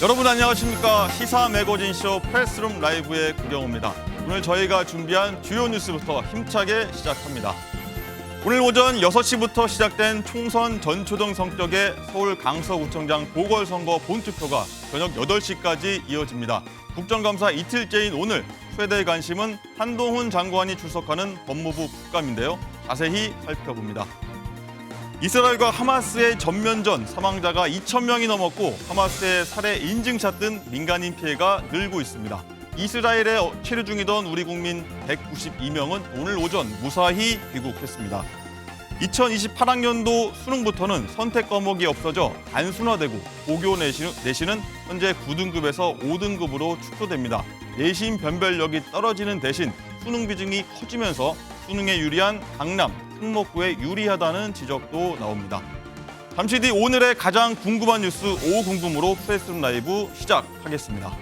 여러분 안녕하십니까. 시사 매거진쇼 프레스룸 라이브의 구경호입니다. 오늘 저희가 준비한 주요 뉴스부터 힘차게 시작합니다. 오늘 오전 6시부터 시작된 총선 전초등 성격의 서울 강서구청장 보궐선거 본투표가 저녁 8시까지 이어집니다. 국정감사 이틀째인 오늘 최대 관심은 한동훈 장관이 출석하는 법무부 국감인데요. 자세히 살펴봅니다. 이스라엘과 하마스의 전면전 사망자가 2,000명이 넘었고 하마스의 살해 인증샷 등 민간인 피해가 늘고 있습니다. 이스라엘에 체류 중이던 우리 국민 192명은 오늘 오전 무사히 귀국했습니다. 2028학년도 수능부터는 선택 과목이 없어져 단순화되고 고교 내신은 현재 9등급에서 5등급으로 축소됩니다. 내신 변별력이 떨어지는 대신 수능 비중이 커지면서 수능에 유리한 강남, 특목고에 유리하다는 지적도 나옵니다. 잠시 뒤 오늘의 가장 궁금한 뉴스 오후 궁금으로 프레스룸 라이브 시작하겠습니다.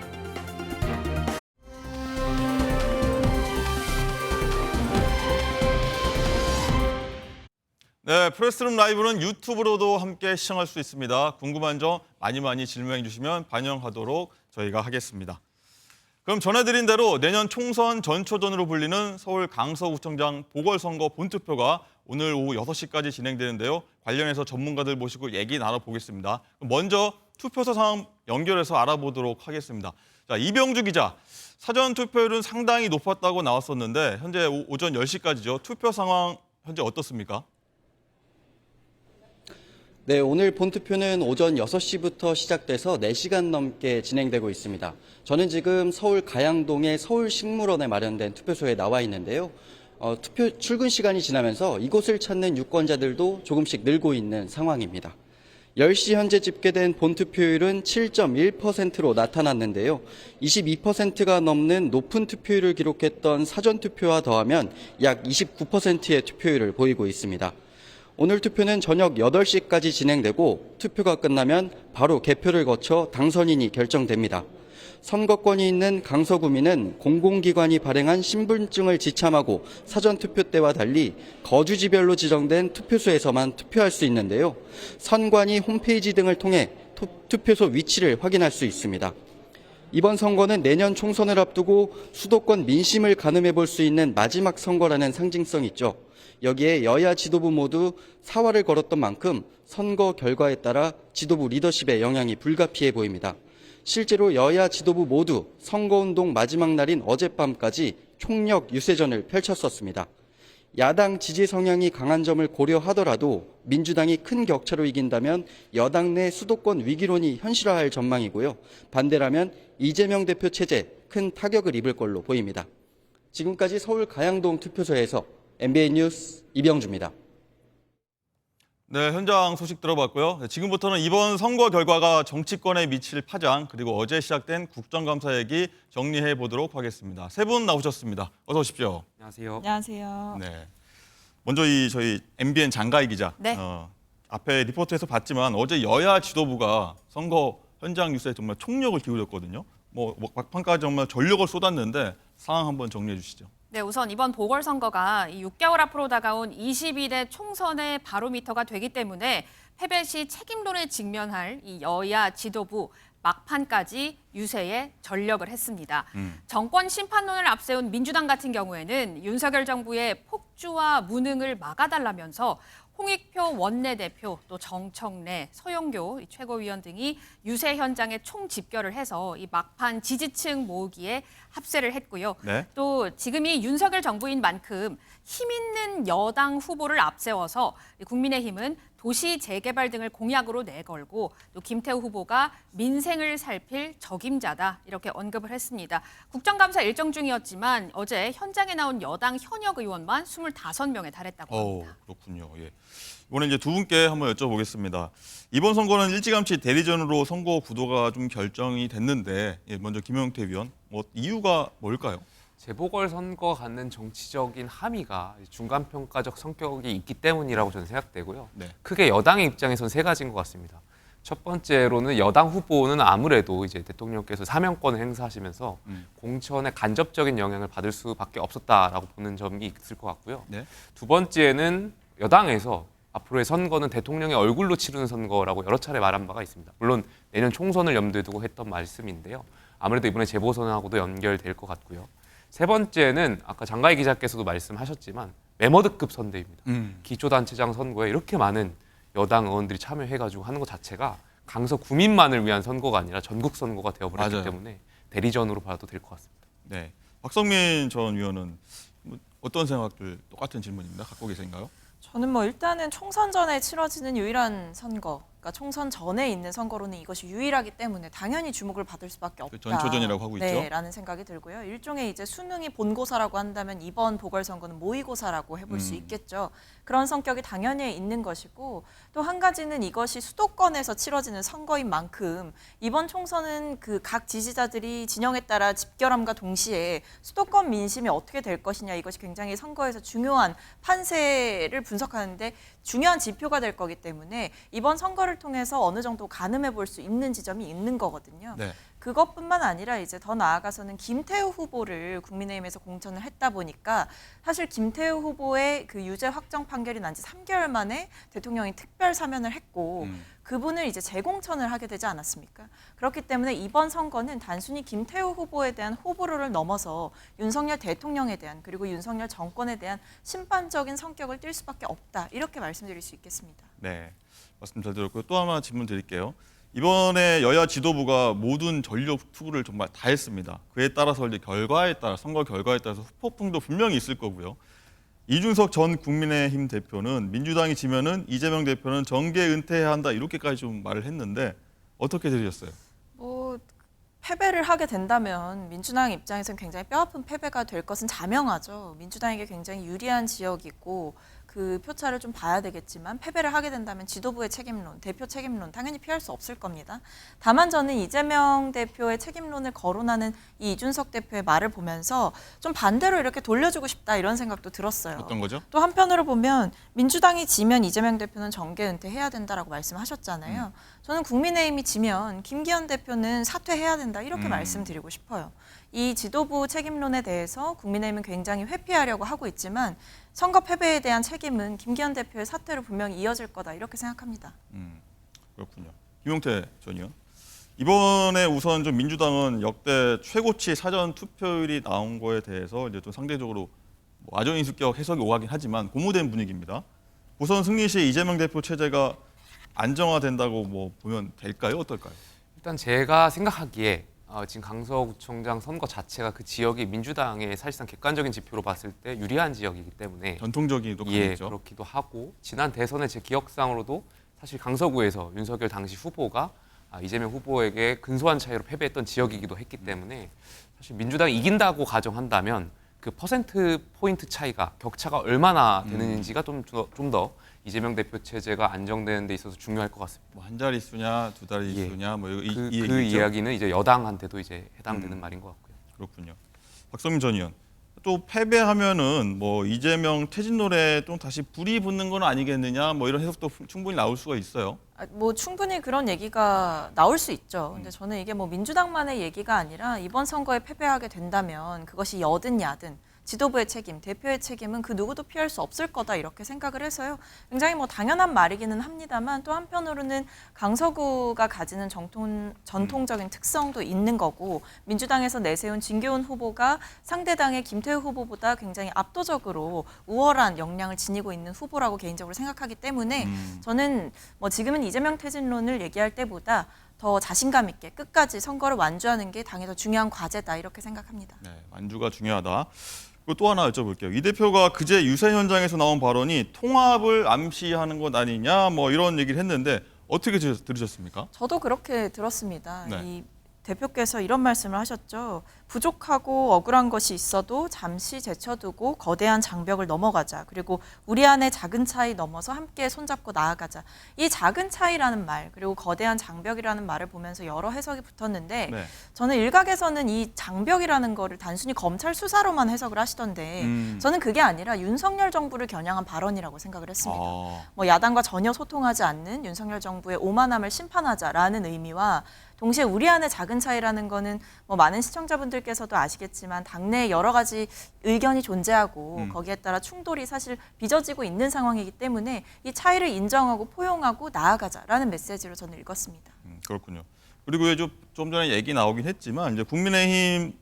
네, 프레스룸 라이브는 유튜브로도 함께 시청할 수 있습니다. 궁금한 점 많이 질문해 주시면 반영하도록 저희가 하겠습니다. 그럼 전해드린 대로 내년 총선 전초전으로 불리는 서울 강서구청장 보궐선거 본투표가 오늘 오후 6시까지 진행되는데요. 관련해서 전문가들 모시고 얘기 나눠보겠습니다. 먼저 투표소 상황 연결해서 알아보도록 하겠습니다. 자, 이병주 기자, 사전 투표율은 상당히 높았다고 나왔었는데 현재 오전 10시까지죠. 투표 상황 현재 어떻습니까? 네, 오늘 본투표는 오전 6시부터 시작돼서 4시간 넘게 진행되고 있습니다. 저는 지금 서울 가양동의 서울식물원에 마련된 투표소에 나와 있는데요. 투표 출근 시간이 지나면서 이곳을 찾는 유권자들도 조금씩 늘고 있는 상황입니다. 10시 현재 집계된 본투표율은 7.1%로 나타났는데요. 22%가 넘는 높은 투표율을 기록했던 사전투표와 더하면 약 29%의 투표율을 보이고 있습니다. 오늘 투표는 저녁 8시까지 진행되고 투표가 끝나면 바로 개표를 거쳐 당선인이 결정됩니다. 선거권이 있는 강서구민은 공공기관이 발행한 신분증을 지참하고 사전투표 때와 달리 거주지별로 지정된 투표소에서만 투표할 수 있는데요. 선관위 홈페이지 등을 통해 투표소 위치를 확인할 수 있습니다. 이번 선거는 내년 총선을 앞두고 수도권 민심을 가늠해 볼 수 있는 마지막 선거라는 상징성이 있죠. 여기에 여야 지도부 모두 사활을 걸었던 만큼 선거 결과에 따라 지도부 리더십에 영향이 불가피해 보입니다. 실제로 여야 지도부 모두 선거운동 마지막 날인 어젯밤까지 총력 유세전을 펼쳤었습니다. 야당 지지 성향이 강한 점을 고려하더라도 민주당이 큰 격차로 이긴다면 여당 내 수도권 위기론이 현실화할 전망이고요. 반대라면 이재명 대표 체제에 큰 타격을 입을 걸로 보입니다. 지금까지 서울 가양동 투표소에서 MBN 뉴스 이병주입니다. 네, 현장 소식 들어봤고요. 지금부터는 이번 선거 결과가 정치권에 미칠 파장 그리고 어제 시작된 국정감사 얘기 정리해 보도록 하겠습니다. 세 분 나오셨습니다. 어서 오십시오. 안녕하세요. 안녕하세요. 네, 먼저 저희 MBN 장가희 기자. 네. 앞에 리포트에서 봤지만 어제 여야 지도부가 선거 현장 뉴스에 정말 총력을 기울였거든요. 막판까지 정말 전력을 쏟았는데 상황 한번 정리해 주시죠. 네, 우선 이번 보궐선거가 6개월 앞으로 다가온 22대 총선의 바로미터가 되기 때문에 패배 시 책임론에 직면할 이 여야 지도부 막판까지 유세에 전력을 했습니다. 정권 심판론을 앞세운 민주당 같은 경우에는 윤석열 정부의 폭주와 무능을 막아달라면서 홍익표 원내대표, 또 정청래, 서영교 최고위원 등이 유세 현장에 총집결을 해서 이 막판 지지층 모으기에 합세를 했고요. 네. 또 지금이 윤석열 정부인 만큼 힘 있는 여당 후보를 앞세워서 국민의힘은 도시 재개발 등을 공약으로 내걸고 또 김태우 후보가 민생을 살필 적임자다 이렇게 언급을 했습니다. 국정감사 일정 중이었지만 어제 현장에 나온 여당 현역 의원만 25명에 달했다고 합니다. 그렇군요. 예. 이번에 이제 두 분께 한번 여쭤보겠습니다. 이번 선거는 일찌감치 대리전으로 선거 구도가 좀 결정이 됐는데 먼저 김용태 위원, 이유가 뭘까요? 재보궐선거 갖는 정치적인 함의가 중간평가적 성격이 있기 때문이라고 저는 생각되고요. 네. 크게 여당의 입장에서는 세 가지인 것 같습니다. 첫 번째로는 여당 후보는 아무래도 이제 대통령께서 사명권을 행사하시면서 공천에 간접적인 영향을 받을 수밖에 없었다라고 보는 점이 있을 것 같고요. 네. 두 번째는 여당에서 앞으로의 선거는 대통령의 얼굴로 치르는 선거라고 여러 차례 말한 바가 있습니다. 물론 내년 총선을 염두에 두고 했던 말씀인데요. 아무래도 이번에 재보선하고도 연결될 것 같고요. 세 번째는 아까 장가희 기자께서도 말씀하셨지만 메머드급 선대입니다. 기초단체장 선거에 이렇게 많은 여당 의원들이 참여해가지고 하는 것 자체가 강서 구민만을 위한 선거가 아니라 전국 선거가 되어버렸기 맞아요. 때문에 대리전으로 봐도 될 것 같습니다. 네. 박성민 전 의원은 뭐 어떤 생각들 똑같은 질문입니다. 갖고 계신가요? 저는 뭐 일단은 총선 전에 치러지는 유일한 선거, 그러니까 총선 전에 있는 선거로는 이것이 유일하기 때문에 당연히 주목을 받을 수밖에 없다. 전초전이라고 하고 있죠. 네, 라는 생각이 들고요. 일종의 이제 수능이 본고사라고 한다면 이번 보궐선거는 모의고사라고 해볼 수 있겠죠. 그런 성격이 당연히 있는 것이고 또 한 가지는 이것이 수도권에서 치러지는 선거인 만큼 이번 총선은 그 각 지지자들이 진영에 따라 집결함과 동시에 수도권 민심이 어떻게 될 것이냐 이것이 굉장히 선거에서 중요한 판세를 분석하는데 중요한 지표가 될 거기 때문에 이번 선거를 통해서 어느 정도 가늠해 볼 수 있는 지점이 있는 거거든요. 네. 그것뿐만 아니라 이제 더 나아가서는 김태우 후보를 국민의힘에서 공천을 했다 보니까 사실 김태우 후보의 그 유죄 확정 판결이 난 지 3개월 만에 대통령이 특별 사면을 했고 그분을 이제 재공천을 하게 되지 않았습니까? 그렇기 때문에 이번 선거는 단순히 김태우 후보에 대한 호불호를 넘어서 윤석열 대통령에 대한 그리고 윤석열 정권에 대한 심판적인 성격을 띌 수밖에 없다. 이렇게 말씀드릴 수 있겠습니다. 네. 말씀 잘 들었고요. 또 하나 질문 드릴게요. 이번에 여야 지도부가 모든 전력 투구를 정말 다 했습니다. 그에 따라서 이제 선거 결과에 따라서 후폭풍도 분명히 있을 거고요. 이준석 전 국민의힘 대표는 민주당이 지면은 이재명 대표는 정계 은퇴해야 한다 이렇게까지 좀 말을 했는데 어떻게 들으셨어요? 뭐 패배를 하게 된다면 민주당 입장에서는 굉장히 뼈아픈 패배가 될 것은 자명하죠. 민주당에게 굉장히 유리한 지역이고 그 표차를 좀 봐야 되겠지만 패배를 하게 된다면 지도부의 책임론, 대표 책임론 당연히 피할 수 없을 겁니다. 다만 저는 이재명 대표의 책임론을 거론하는 이 이준석 대표의 말을 보면서 좀 반대로 이렇게 돌려주고 싶다 이런 생각도 들었어요. 어떤 거죠? 또 한편으로 보면 민주당이 지면 이재명 대표는 정계 은퇴해야 된다라고 말씀하셨잖아요. 저는 국민의힘이 지면 김기현 대표는 사퇴해야 된다 이렇게 말씀드리고 싶어요. 이 지도부 책임론에 대해서 국민의힘은 굉장히 회피하려고 하고 있지만 선거 패배에 대한 책임은 김기현 대표의 사퇴로 분명히 이어질 거다 이렇게 생각합니다. 그렇군요. 김용태 전 의원. 이번에 우선 좀 민주당은 역대 최고치 사전 투표율이 나온 거에 대해서 이제 좀 상대적으로 뭐 아전인수격 해석이 오가긴 하지만 고무된 분위기입니다. 우선 승리 시 이재명 대표 체제가 안정화된다고 뭐 보면 될까요? 어떨까요? 일단 제가 생각하기에 지금 강서구청장 선거 자체가 그 지역이 민주당의 사실상 객관적인 지표로 봤을 때 유리한 지역이기 때문에 전통적이기도 예, 강했죠. 그렇기도 하고 지난 대선의 제 기억상으로도 사실 강서구에서 윤석열 당시 후보가 이재명 후보에게 근소한 차이로 패배했던 지역이기도 했기 때문에 사실 민주당이 이긴다고 가정한다면 그 퍼센트 포인트 차이가 격차가 얼마나 되는지가 좀 더 이재명 대표 체제가 안정되는 데 있어서 중요할 것 같습니다. 뭐 한 자릿수냐 두 자릿수냐 뭐 이 그 얘기죠? 이야기는 이제 여당한테도 이제 해당되는 말인 것 같고요. 그렇군요. 박성민 전 의원. 또 패배하면은 뭐 이재명 퇴진론에 또 다시 불이 붙는 건 아니겠느냐 뭐 이런 해석도 충분히 나올 수가 있어요. 뭐 충분히 그런 얘기가 나올 수 있죠. 근데 저는 이게 뭐 민주당만의 얘기가 아니라 이번 선거에 패배하게 된다면 그것이 여든 야든 지도부의 책임, 대표의 책임은 그 누구도 피할 수 없을 거다 이렇게 생각을 해서요. 굉장히 뭐 당연한 말이기는 합니다만 또 한편으로는 강서구가 가지는 전통적인 특성도 있는 거고 민주당에서 내세운 진교훈 후보가 상대당의 김태우 후보보다 굉장히 압도적으로 우월한 역량을 지니고 있는 후보라고 개인적으로 생각하기 때문에 저는 뭐 지금은 이재명 퇴진론을 얘기할 때보다 더 자신감 있게 끝까지 선거를 완주하는 게 당에 더 중요한 과제다 이렇게 생각합니다. 네, 완주가 중요하다. 그리고 또 하나 여쭤볼게요. 이 대표가 그제 유세 현장에서 나온 발언이 통합을 암시하는 것 아니냐 뭐 이런 얘기를 했는데 어떻게 들으셨습니까? 저도 그렇게 들었습니다. 네. 이 대표께서 이런 말씀을 하셨죠. 부족하고 억울한 것이 있어도 잠시 제쳐두고 거대한 장벽을 넘어가자. 그리고 우리 안의 작은 차이 넘어서 함께 손잡고 나아가자. 이 작은 차이라는 말 그리고 거대한 장벽이라는 말을 보면서 여러 해석이 붙었는데 네. 저는 일각에서는 이 장벽이라는 거를 단순히 검찰 수사로만 해석을 하시던데 저는 그게 아니라 윤석열 정부를 겨냥한 발언이라고 생각을 했습니다. 뭐 야당과 전혀 소통하지 않는 윤석열 정부의 오만함을 심판하자라는 의미와 동시에 우리 안의 작은 차이라는 거는 뭐 많은 시청자분들께서도 아시겠지만 당내에 여러 가지 의견이 존재하고 거기에 따라 충돌이 사실 빚어지고 있는 상황이기 때문에 이 차이를 인정하고 포용하고 나아가자라는 메시지로 저는 읽었습니다. 그렇군요. 그리고 좀 전에 얘기 나오긴 했지만 이제 국민의힘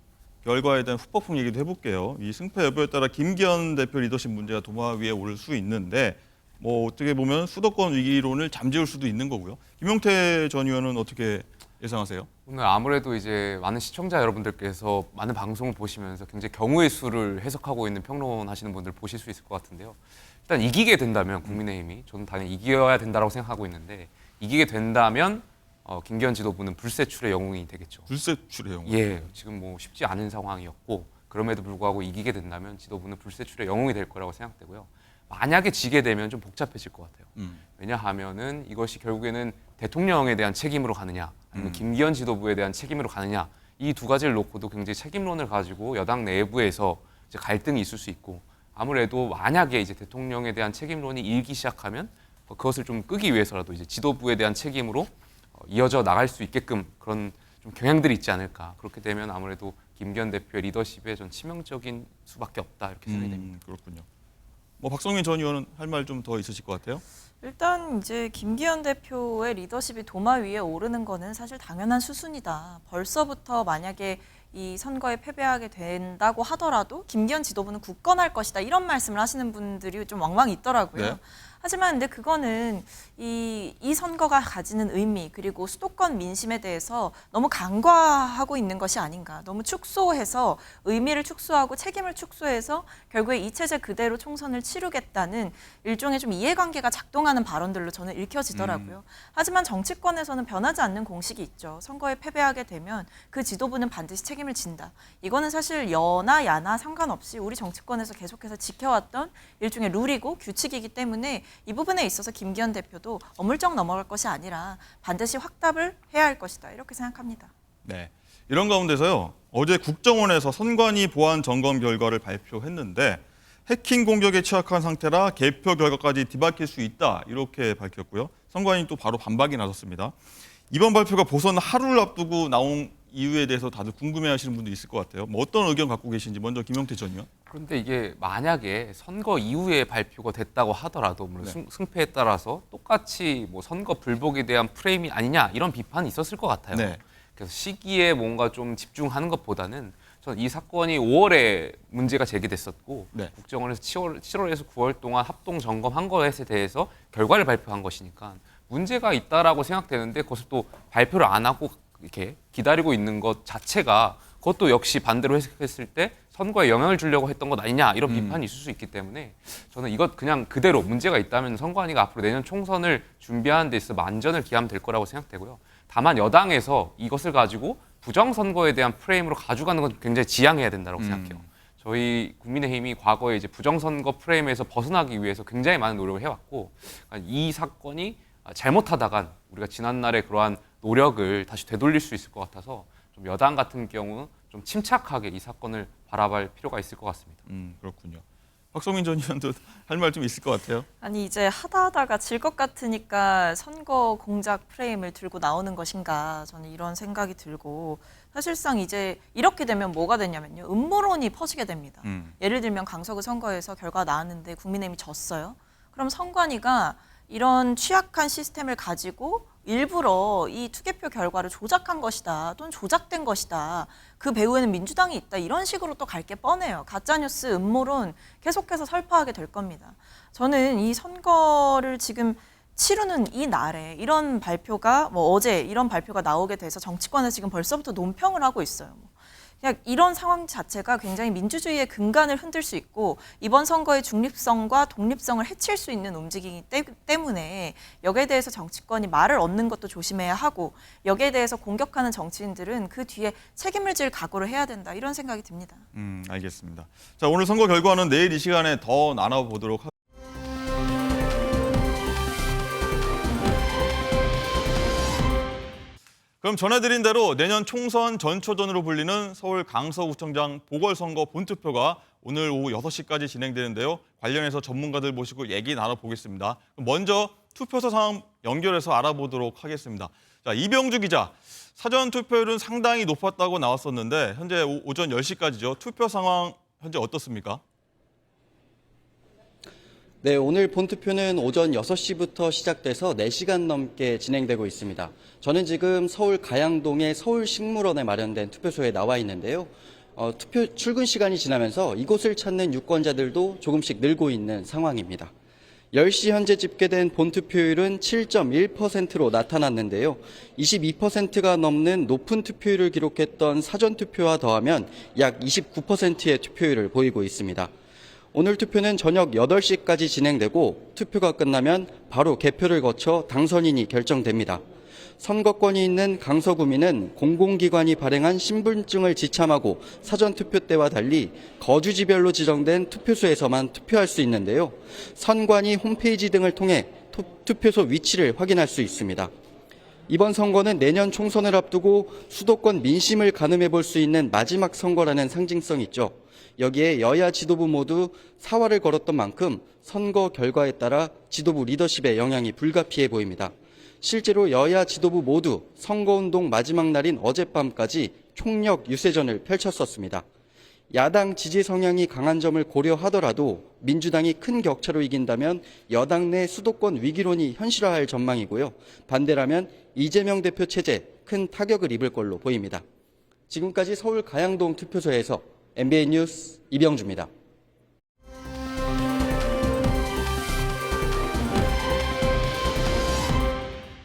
결과에 대한 후폭풍 얘기도 해볼게요. 이 승패 여부에 따라 김기현 대표 리더십 문제가 도마 위에 오를 수 있는데 뭐 어떻게 보면 수도권 위기론을 잠재울 수도 있는 거고요. 김용태 전 의원은 어떻게 예상하세요? 오늘 아무래도 이제 많은 시청자 여러분들께서 많은 방송을 보시면서 굉장히 경우의 수를 해석하고 있는 평론하시는 분들 보실 수 있을 것 같은데요. 일단 이기게 된다면 국민의힘이 저는 당연히 이겨야 된다고 생각하고 있는데 이기게 된다면 김기현 지도부는 불세출의 영웅이 되겠죠. 불세출의 영웅. 예, 지금 뭐 쉽지 않은 상황이었고 그럼에도 불구하고 이기게 된다면 지도부는 불세출의 영웅이 될 거라고 생각되고요. 만약에 지게 되면 좀 복잡해질 것 같아요. 왜냐하면은 이것이 결국에는 대통령에 대한 책임으로 가느냐 아니면 김기현 지도부에 대한 책임으로 가느냐 이 두 가지를 놓고도 굉장히 책임론을 가지고 여당 내부에서 이제 갈등이 있을 수 있고 아무래도 만약에 이제 대통령에 대한 책임론이 일기 시작하면 그것을 좀 끄기 위해서라도 이제 지도부에 대한 책임으로 이어져 나갈 수 있게끔 그런 좀 경향들이 있지 않을까. 그렇게 되면 아무래도 김기현 대표의 리더십에 전 치명적인 수밖에 없다 이렇게 생각이 됩니다. 그렇군요. 뭐 박성민 전 의원은 할 말 좀 더 있으실 것 같아요. 일단 이제 김기현 대표의 리더십이 도마 위에 오르는 거는 사실 당연한 수순이다. 벌써부터 만약에 이 선거에 패배하게 된다고 하더라도 김기현 지도부는 굳건할 것이다. 이런 말씀을 하시는 분들이 좀 왕왕 있더라고요. 네. 하지만 근데 그거는 이 선거가 가지는 의미 그리고 수도권 민심에 대해서 너무 간과하고 있는 것이 아닌가. 너무 축소해서 의미를 축소하고 책임을 축소해서 결국에 이 체제 그대로 총선을 치르겠다는 일종의 좀 이해관계가 작동하는 발언들로 저는 읽혀지더라고요. 하지만 정치권에서는 변하지 않는 공식이 있죠. 선거에 패배하게 되면 그 지도부는 반드시 책임을 진다. 이거는 사실 여나 야나 상관없이 우리 정치권에서 계속해서 지켜왔던 일종의 룰이고 규칙이기 때문에 이 부분에 있어서 김기현 대표도 어물쩍 넘어갈 것이 아니라 반드시 확답을 해야 할 것이다. 이렇게 생각합니다. 네. 이런 가운데서요. 어제 국정원에서 선관위 보안 점검 결과를 발표했는데 해킹 공격에 취약한 상태라 개표 결과까지 뒤바뀔 수 있다. 이렇게 밝혔고요. 선관위 또 바로 반박이 나섰습니다. 이번 발표가 보선 하루를 앞두고 나온 이유에 대해서 다들 궁금해하시는 분도 있을 것 같아요. 뭐 어떤 의견 갖고 계신지 먼저 김용태 전 의원. 그런데 이게 만약에 선거 이후에 발표가 됐다고 하더라도 물론 승패에 따라서 똑같이 뭐 선거 불복에 대한 프레임이 아니냐 이런 비판이 있었을 것 같아요. 네. 그래서 시기에 뭔가 좀 집중하는 것보다는 저는 이 사건이 5월에 문제가 제기됐었고 네. 국정원에서 7월에서 9월 동안 합동 점검한 것에 대해서 결과를 발표한 것이니까 문제가 있다라고 생각되는데 그것을 또 발표를 안 하고 이렇게 기다리고 있는 것 자체가 그것도 역시 반대로 해석했을 때 선거에 영향을 주려고 했던 것 아니냐 이런 비판이 있을 수 있기 때문에 저는 이것 그냥 그대로 문제가 있다면 선관위가 앞으로 내년 총선을 준비하는 데 있어 만전을 기하면 될 거라고 생각되고요. 다만 여당에서 이것을 가지고 부정선거에 대한 프레임으로 가져가는 건 굉장히 지양해야 된다고 생각해요. 저희 국민의힘이 과거에 이제 부정선거 프레임에서 벗어나기 위해서 굉장히 많은 노력을 해왔고 이 사건이 잘못하다간 우리가 지난날의 그러한 노력을 다시 되돌릴 수 있을 것 같아서 좀 여당 같은 경우 좀 침착하게 이 사건을 바라볼 필요가 있을 것 같습니다. 그렇군요. 박성민 전 의원도 할 말 좀 있을 것 같아요. 아니 이제 하다가 질 것 같으니까 선거 공작 프레임을 들고 나오는 것인가 저는 이런 생각이 들고 사실상 이제 이렇게 되면 뭐가 되냐면요. 음모론이 퍼지게 됩니다. 예를 들면 강서구 선거에서 결과가 나왔는데 국민의힘이 졌어요. 그럼 선관위가 이런 취약한 시스템을 가지고 일부러 이 투개표 결과를 조작한 것이다 또는 조작된 것이다. 그 배후에는 민주당이 있다. 이런 식으로 또 갈 게 뻔해요. 가짜뉴스, 음모론 계속해서 설파하게 될 겁니다. 저는 이 선거를 지금 치르는 이 날에 이런 발표가 어제 이런 발표가 나오게 돼서 정치권에서 지금 벌써부터 논평을 하고 있어요. 그냥 이런 상황 자체가 굉장히 민주주의의 근간을 흔들 수 있고 이번 선거의 중립성과 독립성을 해칠 수 있는 움직이기 때문에 여기에 대해서 정치권이 말을 얻는 것도 조심해야 하고 여기에 대해서 공격하는 정치인들은 그 뒤에 책임을 질 각오를 해야 된다 이런 생각이 듭니다. 알겠습니다. 자, 오늘 선거 결과는 내일 이 시간에 더 나눠보도록 하겠습니다. 그럼 전해드린 대로 내년 총선 전초전으로 불리는 서울 강서구청장 보궐선거 본투표가 오늘 오후 6시까지 진행되는데요. 관련해서 전문가들 모시고 얘기 나눠보겠습니다. 먼저 투표소 상황 연결해서 알아보도록 하겠습니다. 자, 이병주 기자, 사전 투표율은 상당히 높았다고 나왔었는데 현재 오전 10시까지죠. 투표 상황 현재 어떻습니까? 네, 오늘 본투표는 오전 6시부터 시작돼서 4시간 넘게 진행되고 있습니다. 저는 지금 서울 가양동의 서울식물원에 마련된 투표소에 나와 있는데요. 투표 출근 시간이 지나면서 이곳을 찾는 유권자들도 조금씩 늘고 있는 상황입니다. 10시 현재 집계된 본투표율은 7.1%로 나타났는데요. 22%가 넘는 높은 투표율을 기록했던 사전투표와 더하면 약 29%의 투표율을 보이고 있습니다. 오늘 투표는 저녁 8시까지 진행되고 투표가 끝나면 바로 개표를 거쳐 당선인이 결정됩니다. 선거권이 있는 강서구민은 공공기관이 발행한 신분증을 지참하고 사전투표 때와 달리 거주지별로 지정된 투표소에서만 투표할 수 있는데요. 선관위 홈페이지 등을 통해 투표소 위치를 확인할 수 있습니다. 이번 선거는 내년 총선을 앞두고 수도권 민심을 가늠해 볼 수 있는 마지막 선거라는 상징성이 있죠. 여기에 여야 지도부 모두 사활을 걸었던 만큼 선거 결과에 따라 지도부 리더십에 영향이 불가피해 보입니다. 실제로 여야 지도부 모두 선거운동 마지막 날인 어젯밤까지 총력 유세전을 펼쳤었습니다. 야당 지지 성향이 강한 점을 고려하더라도 민주당이 큰 격차로 이긴다면 여당 내 수도권 위기론이 현실화할 전망이고요. 반대라면 이재명 대표 체제에 큰 타격을 입을 걸로 보입니다. 지금까지 서울 가양동 투표소에서 MBN 뉴스 이병주입니다.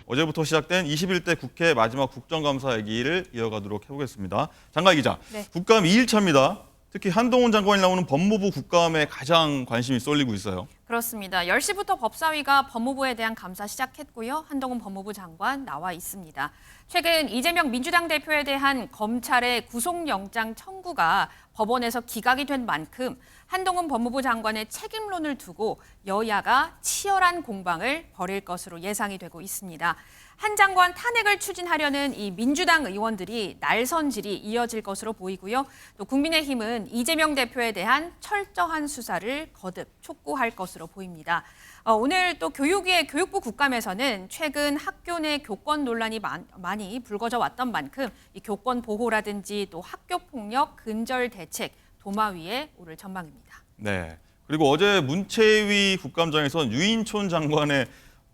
어제부터 시작된 21대 국회 마지막 국정감사 얘기를 이어가도록 해보겠습니다. 장가희 기자, 네. 국감 2일차입니다. 특히 한동훈 장관이 나오는 법무부 국감에 가장 관심이 쏠리고 있어요. 그렇습니다. 10시부터 법사위가 법무부에 대한 감사 시작했고요. 한동훈 법무부 장관 나와 있습니다. 최근 이재명 민주당 대표에 대한 검찰의 구속영장 청구가 법원에서 기각이 된 만큼 한동훈 법무부 장관의 책임론을 두고 여야가 치열한 공방을 벌일 것으로 예상이 되고 있습니다. 한 장관 탄핵을 추진하려는 이 민주당 의원들이 날선질이 이어질 것으로 보이고요. 또 국민의힘은 이재명 대표에 대한 철저한 수사를 거듭 촉구할 것으로 보입니다. 오늘 또 교육위의 교육부 국감에서는 최근 학교 내 교권 논란이 많이 불거져 왔던 만큼 이 교권 보호라든지 또 학교 폭력 근절 대책 도마 위에 오를 전망입니다. 네. 그리고 어제 문체위 국감장에선 유인촌 장관의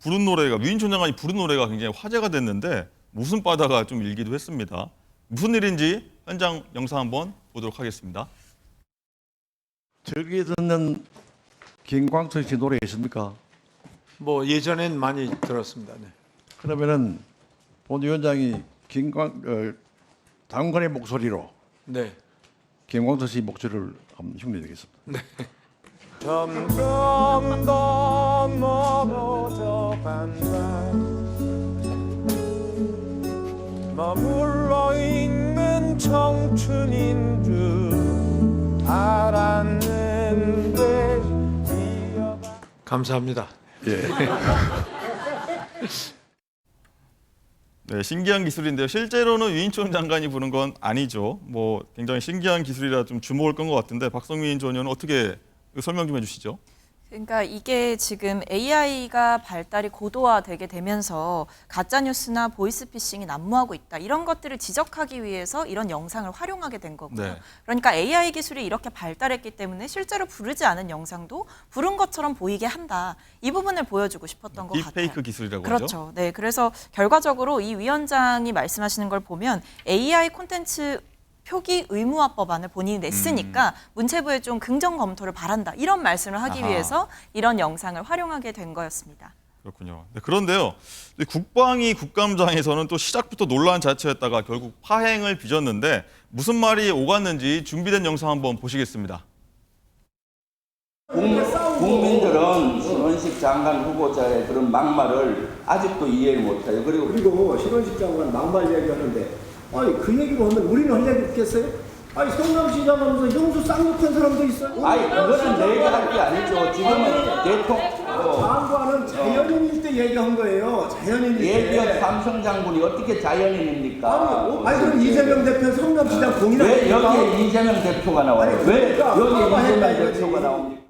유인촌 장관이 부른 노래가 굉장히 화제가 됐는데 무슨 바다가 좀 일기도 했습니다. 무슨 일인지 현장 영상 한번 보도록 하겠습니다. 즐겨 듣는 김광석 씨 노래 있습니까? 뭐 예전엔 많이 들었습니다. 네. 그러면은 본 위원장이 당관의 목소리로 네. 김광석 씨 목소리를 한번 흉내내겠습니다. 점점 더 멀어져 간다. 머물러 있는 청춘인 줄 알았는데 감사합니다. 예. 네, 신기한 기술인데요. 실제로는 유인촌 장관이 부른 건 아니죠. 뭐 굉장히 신기한 기술이라 좀 주목을 끈 것 같은데 박성민 전 의원은 어떻게 설명 좀 해주시죠. 그러니까 이게 지금 AI가 발달이 고도화되게 되면서 가짜뉴스나 보이스피싱이 난무하고 있다. 이런 것들을 지적하기 위해서 이런 영상을 활용하게 된 거고요. 네. 그러니까 AI 기술이 이렇게 발달했기 때문에 실제로 부르지 않은 영상도 부른 것처럼 보이게 한다. 이 부분을 보여주고 싶었던 것 같아요. 딥페이크 기술이라고 하죠. 그렇죠. 네, 그래서 결과적으로 이 위원장이 말씀하시는 걸 보면 AI 콘텐츠 표기 의무화 법안을 본인이 냈으니까 문체부에 좀 긍정 검토를 바란다. 이런 말씀을 하기 위해서 이런 영상을 활용하게 된 거였습니다. 그렇군요. 네, 그런데요. 국방위 국감장에서는 또 시작부터 논란 자체였다가 결국 파행을 빚었는데 무슨 말이 오갔는지 준비된 영상 한번 보시겠습니다. 국민들은 신원식 장관 후보자의 그런 막말을 아직도 이해를 못해요. 그리고 신원식 장관 막말 얘기하는데 아니 그 얘기로 하면 우리는 할 얘기 없겠어요? 아니 성남시장 하면서 용수 쌍욕한 사람도 있어요? 아니 그거는 내가 할 게 아니죠. 지금은 대통령 장관은 자연인일 때 얘기한 거예요. 자연인일 때. 예비역 삼성 장군이 어떻게 자연인입니까? 아니 그럼 이재명 대표 성남시장 공인할 왜 때 여기에 이재명 대표가 나와요? 아니, 왜 그러니까 여기에 봐봐 이재명 했다 대표가 이거지. 나옵니까?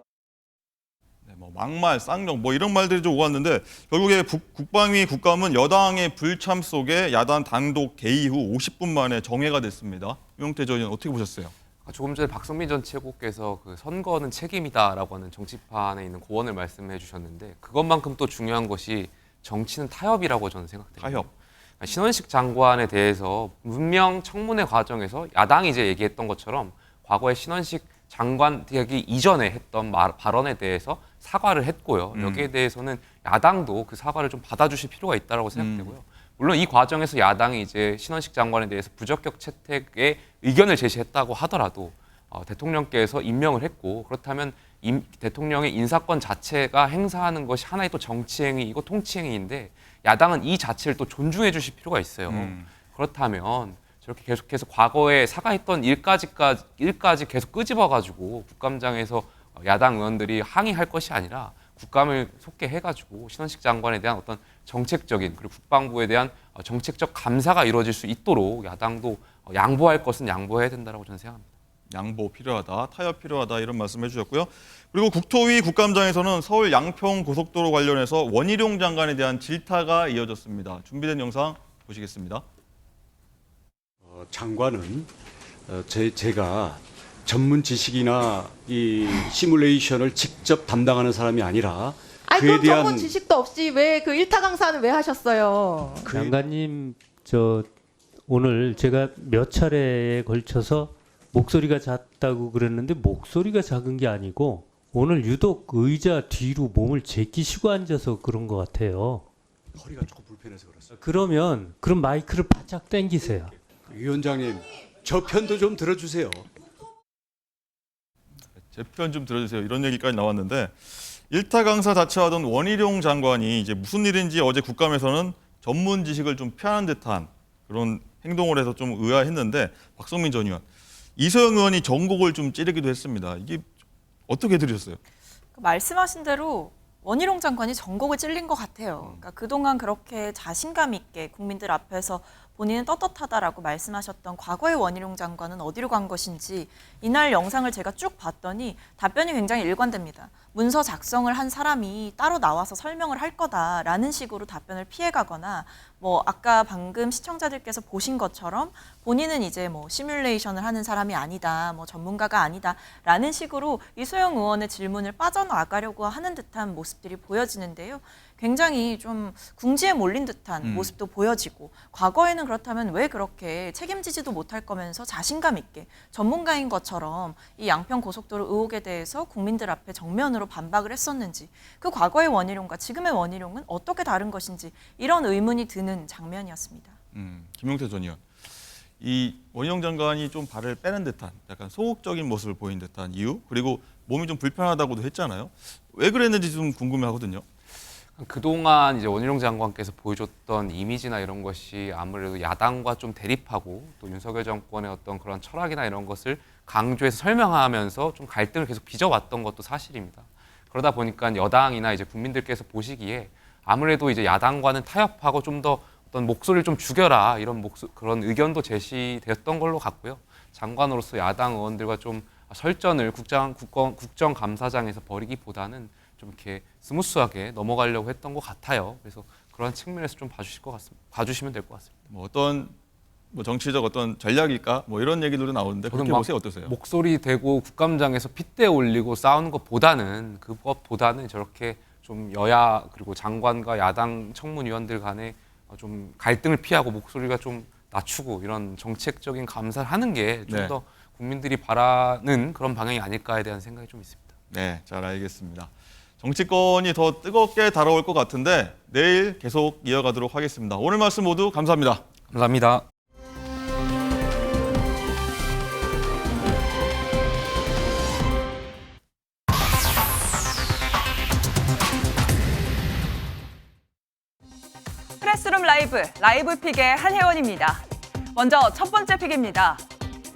네, 막말, 쌍욕 뭐 이런 말들이 좀 오갔는데 결국에 국방위 국감은 여당의 불참 속에 야당 단독 개의 후 50분 만에 정회가 됐습니다. 유영태 전 의원 어떻게 보셨어요? 조금 전에 박성민 전 최고께서 그 선거는 책임이다라고 하는 정치판에 있는 고언을 말씀해 주셨는데 그것만큼 또 중요한 것이 정치는 타협이라고 저는 생각됩니다. 타협. 신원식 장관에 대해서 문명 청문회 과정에서 야당이 이제 얘기했던 것처럼 과거에 신원식 장관 되기 이전에 했던 발언에 대해서 사과를 했고요. 여기에 대해서는 야당도 그 사과를 좀 받아주실 필요가 있다고 생각되고요. 물론 이 과정에서 야당이 이제 신원식 장관에 대해서 부적격 채택의 의견을 제시했다고 하더라도 대통령께서 임명을 했고 그렇다면 대통령의 인사권 자체가 행사하는 것이 하나의 또 정치행위이고 통치행위인데 야당은 이 자체를 또 존중해 주실 필요가 있어요. 그렇다면 저렇게 계속해서 과거에 사과했던 일까지 계속 끄집어가지고 국감장에서 야당 의원들이 항의할 것이 아니라 국감을 속개해가지고 신원식 장관에 대한 어떤 정책적인 그리고 국방부에 대한 정책적 감사가 이루어질 수 있도록 야당도 양보할 것은 양보해야 된다고 저는 생각합니다. 양보 필요하다, 타협 필요하다 이런 말씀해 주셨고요. 그리고 국토위 국감장에서는 서울 양평 고속도로 관련해서 원희룡 장관에 대한 질타가 이어졌습니다. 준비된 영상 보시겠습니다. 장관은 제가 전문 지식이나 이 시뮬레이션을 직접 담당하는 사람이 아니라 아니, 그에 그럼 대한 전문 지식도 없이 왜 그 일타 강사는 왜 하셨어요? 장관님, 오늘 제가 몇 차례에 걸쳐서 목소리가 작다고 그랬는데 목소리가 작은 게 아니고 오늘 유독 의자 뒤로 몸을 제끼시고 앉아서 그런 것 같아요. 허리가 조금 불편해서 그렇습니다. 그럼 마이크를 바짝 당기세요. 위원장님, 저 편도 좀 들어주세요. 제 편 좀 들어주세요. 이런 얘기까지 나왔는데 일타 강사 자처하던 원희룡 장관이 이제 무슨 일인지 어제 국감에서는 전문 지식을 좀 피하는 듯한 그런 행동을 해서 좀 의아했는데 박성민 전 의원, 이소영 의원이 전곡을 좀 찌르기도 했습니다. 이게 어떻게 들으셨어요? 말씀하신 대로 원희룡 장관이 전곡을 찔린 것 같아요. 그러니까 그동안 그렇게 자신감 있게 국민들 앞에서 본인은 떳떳하다라고 말씀하셨던 과거의 원희룡 장관은 어디로 간 것인지 이날 영상을 제가 쭉 봤더니 답변이 굉장히 일관됩니다. 문서 작성을 한 사람이 따로 나와서 설명을 할 거다라는 식으로 답변을 피해가거나 뭐 아까 방금 시청자들께서 보신 것처럼 본인은 이제 뭐 시뮬레이션을 하는 사람이 아니다, 뭐 전문가가 아니다라는 식으로 이소영 의원의 질문을 빠져나가려고 하는 듯한 모습들이 보여지는데요. 굉장히 좀 궁지에 몰린 듯한 모습도 보여지고 과거에는 그렇다면 왜 그렇게 책임지지도 못할 거면서 자신감 있게 전문가인 것처럼 이 양평 고속도로 의혹에 대해서 국민들 앞에 정면으로 반박을 했었는지 그 과거의 원희룡과 지금의 원희룡은 어떻게 다른 것인지 이런 의문이 드는 장면이었습니다. 김용태 전 의원, 이 원희룡 장관이 좀 발을 빼는 듯한 약간 소극적인 모습을 보인 듯한 이유 그리고 몸이 좀 불편하다고도 했잖아요. 왜 그랬는지 좀 궁금해하거든요. 그동안 이제 원희룡 장관께서 보여줬던 이미지나 이런 것이 아무래도 야당과 좀 대립하고 또 윤석열 정권의 어떤 그런 철학이나 이런 것을 강조해서 설명하면서 좀 갈등을 계속 빚어왔던 것도 사실입니다. 그러다 보니까 여당이나 이제 국민들께서 보시기에 아무래도 이제 야당과는 타협하고 좀 더 어떤 목소리를 좀 죽여라 이런 그런 의견도 제시되었던 걸로 같고요. 장관으로서 야당 의원들과 좀 설전을 국정감사장에서 벌이기보다는 좀 이렇게 스무스하게 넘어가려고 했던 것 같아요. 그래서 그런 측면에서 좀 봐주시면 될 것 같습니다. 뭐 어떤 정치적 어떤 전략일까 뭐 이런 얘기들도 나오는데 그렇게 보세요. 어떠세요? 목소리 대고 국감장에서 핏대 올리고 싸우는 것보다는 저렇게 좀 여야 그리고 장관과 야당 청문위원들 간에 좀 갈등을 피하고 목소리가 좀 낮추고 이런 정책적인 감사를 하는 게 좀 더 국민들이 바라는 그런 방향이 아닐까에 대한 생각이 좀 있습니다. 네, 잘 알겠습니다. 정치권이 더 뜨겁게 다가올 것 같은데 내일 계속 이어가도록 하겠습니다. 오늘 말씀 모두 감사합니다. 감사합니다. 프레스룸 라이브 픽의 한혜원입니다. 먼저 첫 번째 픽입니다.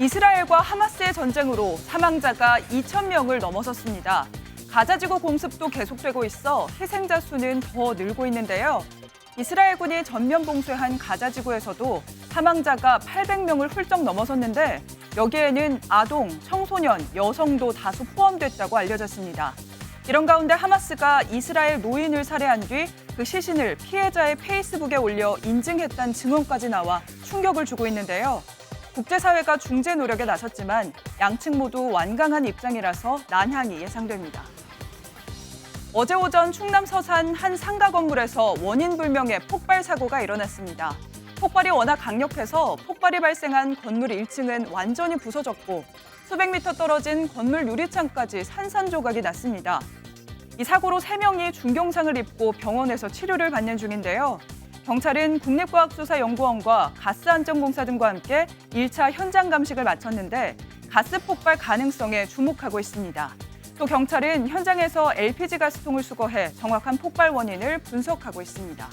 이스라엘과 하마스의 전쟁으로 사망자가 2,000명을 넘어섰습니다. 가자지구 공습도 계속되고 있어 희생자 수는 더 늘고 있는데요. 이스라엘군이 전면 봉쇄한 가자지구에서도 사망자가 800명을 훌쩍 넘어섰는데 여기에는 아동, 청소년, 여성도 다수 포함됐다고 알려졌습니다. 이런 가운데 하마스가 이스라엘 노인을 살해한 뒤 그 시신을 피해자의 페이스북에 올려 인증했다는 증언까지 나와 충격을 주고 있는데요. 국제사회가 중재 노력에 나섰지만 양측 모두 완강한 입장이라서 난항이 예상됩니다. 어제 오전 충남 서산 한 상가 건물에서 원인 불명의 폭발 사고가 일어났습니다. 폭발이 워낙 강력해서 폭발이 발생한 건물 1층은 완전히 부서졌고 수백 미터 떨어진 건물 유리창까지 산산조각이 났습니다. 이 사고로 3명이 중경상을 입고 병원에서 치료를 받는 중인데요. 경찰은 국립과학수사연구원과 가스안전공사 등과 함께 1차 현장 감식을 마쳤는데 가스 폭발 가능성에 주목하고 있습니다. 또 경찰은 현장에서 LPG 가스통을 수거해 정확한 폭발 원인을 분석하고 있습니다.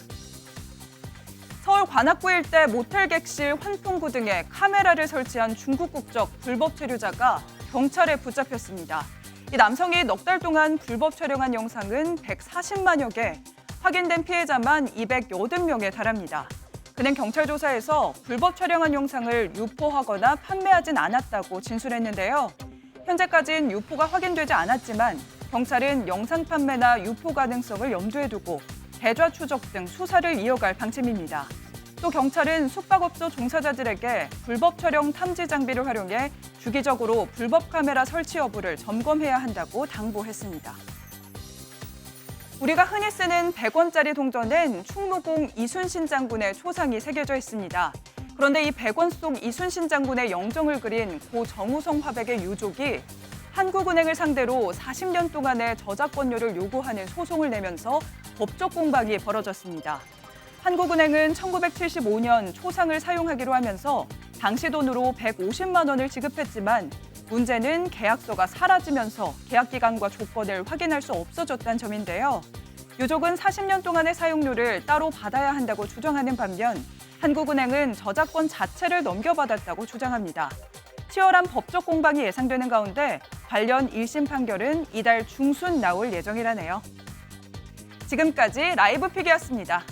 서울 관악구 일대 모텔 객실 환풍구 등에 카메라를 설치한 중국 국적 불법 체류자가 경찰에 붙잡혔습니다. 이 남성이 넉 달 동안 불법 촬영한 영상은 140만여 개, 확인된 피해자만 280명에 달합니다. 그는 경찰 조사에서 불법 촬영한 영상을 유포하거나 판매하진 않았다고 진술했는데요. 현재까지는 유포가 확인되지 않았지만 경찰은 영상 판매나 유포 가능성을 염두에 두고 계좌 추적 등 수사를 이어갈 방침입니다. 또 경찰은 숙박업소 종사자들에게 불법 촬영 탐지 장비를 활용해 주기적으로 불법 카메라 설치 여부를 점검해야 한다고 당부했습니다. 우리가 흔히 쓰는 100원짜리 동전엔 충무공 이순신 장군의 초상이 새겨져 있습니다. 그런데 이 100원 속 이순신 장군의 영정을 그린 고 정우성 화백의 유족이 한국은행을 상대로 40년 동안의 저작권료를 요구하는 소송을 내면서 법적 공방이 벌어졌습니다. 한국은행은 1975년 초상을 사용하기로 하면서 당시 돈으로 150만 원을 지급했지만 문제는 계약서가 사라지면서 계약 기간과 조건을 확인할 수 없어졌다는 점인데요. 유족은 40년 동안의 사용료를 따로 받아야 한다고 주장하는 반면 한국은행은 저작권 자체를 넘겨받았다고 주장합니다. 치열한 법적 공방이 예상되는 가운데 관련 1심 판결은 이달 중순 나올 예정이라네요. 지금까지 라이브 픽이었습니다.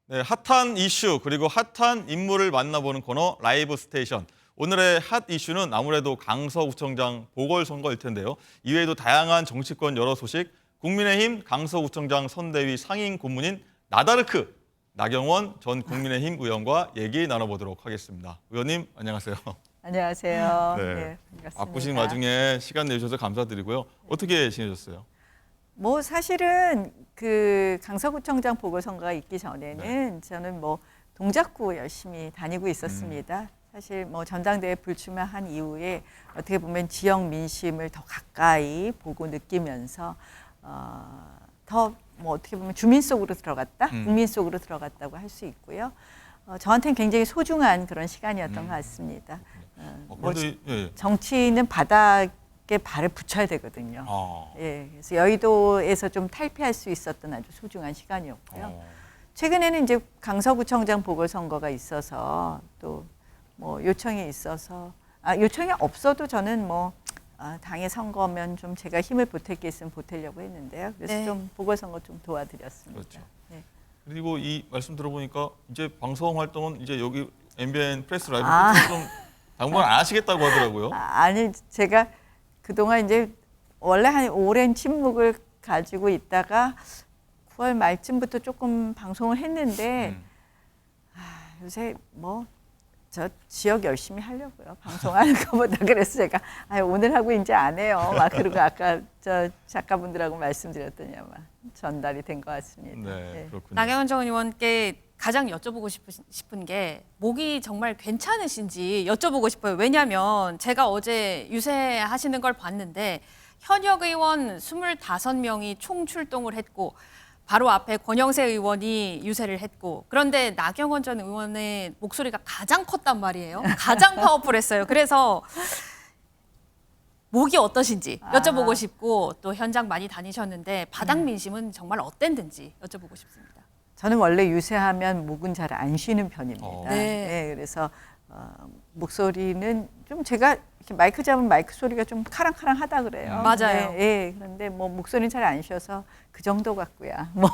네, 핫한 이슈 그리고 핫한 인물을 만나보는 코너 라이브 스테이션. 오늘의 핫 이슈는 아무래도 강서구청장 보궐선거일 텐데요. 이외에도 다양한 정치권 여러 소식, 국민의힘 강서구청장 선대위 상임 고문인 나다르크 나경원 전 국민의힘 의원과 얘기 나눠보도록 하겠습니다. 의원님 안녕하세요. 안녕하세요. 네, 네, 반갑습니다. 바쁘신 와중에 시간 내주셔서 감사드리고요. 어떻게 지내셨어요? 뭐 사실은 그 강서구청장 보궐선거가 있기 전에는 저는 뭐 동작구 열심히 다니고 있었습니다. 사실 뭐 전당대회 불출마한 이후에 어떻게 보면 지역 민심을 더 가까이 보고 느끼면서 더 뭐 어떻게 보면 주민 속으로 들어갔다, 국민 속으로 들어갔다고 할 수 있고요. 저한테는 굉장히 소중한 그런 시간이었던 것 같습니다. 뭐 정치는 바닥에 발을 붙여야 되거든요. 예, 그래서 여의도에서 좀 탈피할 수 있었던 아주 소중한 시간이었고요. 최근에는 이제 강서구청장 보궐선거가 있어서 또 뭐 요청이 있어서 요청이 없어도 저는 뭐 당의 선거면 좀 제가 힘을 보탤 게 있으면 보태려고 했는데요. 그래서 네. 좀 보궐선거 좀 도와드렸습니다. 그렇죠. 네. 그리고 이 말씀 들어보니까 이제 방송 활동은 이제 여기 MBN 프레스 라이브 좀 당분간 안 하시겠다고 하더라고요. 아니 제가 그동안 이제 원래 한 오랜 침묵을 가지고 있다가 9월 말쯤부터 조금 방송을 했는데 요새 뭐 저 지역 열심히 하려고요. 방송하는 것보다. 그래서 제가 오늘 하고 이제 안 해요. 막 그리고 아까 저 작가분들하고 말씀드렸더니 아마 전달이 된 것 같습니다. 네, 그렇군요. 나경원 전 의원께 가장 여쭤보고 싶은 게 목이 정말 괜찮으신지 여쭤보고 싶어요. 왜냐하면 제가 어제 유세하시는 걸 봤는데 현역 의원 25명이 총출동을 했고 바로 앞에 권영세 의원이 유세를 했고 그런데 나경원 전 의원의 목소리가 가장 컸단 말이에요. 가장 파워풀했어요. 그래서 목이 어떠신지 여쭤보고 싶고 또 현장 많이 다니셨는데 바닥 민심은 정말 어땠는지 여쭤보고 싶습니다. 저는 원래 유세하면 목은 잘 안 쉬는 편입니다. 네. 네, 그래서 목소리는 좀 제가 이렇게 마이크 잡으면 마이크 소리가 좀 카랑카랑하다 그래요. 맞아요. 네, 예. 그런데 뭐 목소리는 잘 안 쉬어서 그 정도 같고요. 뭐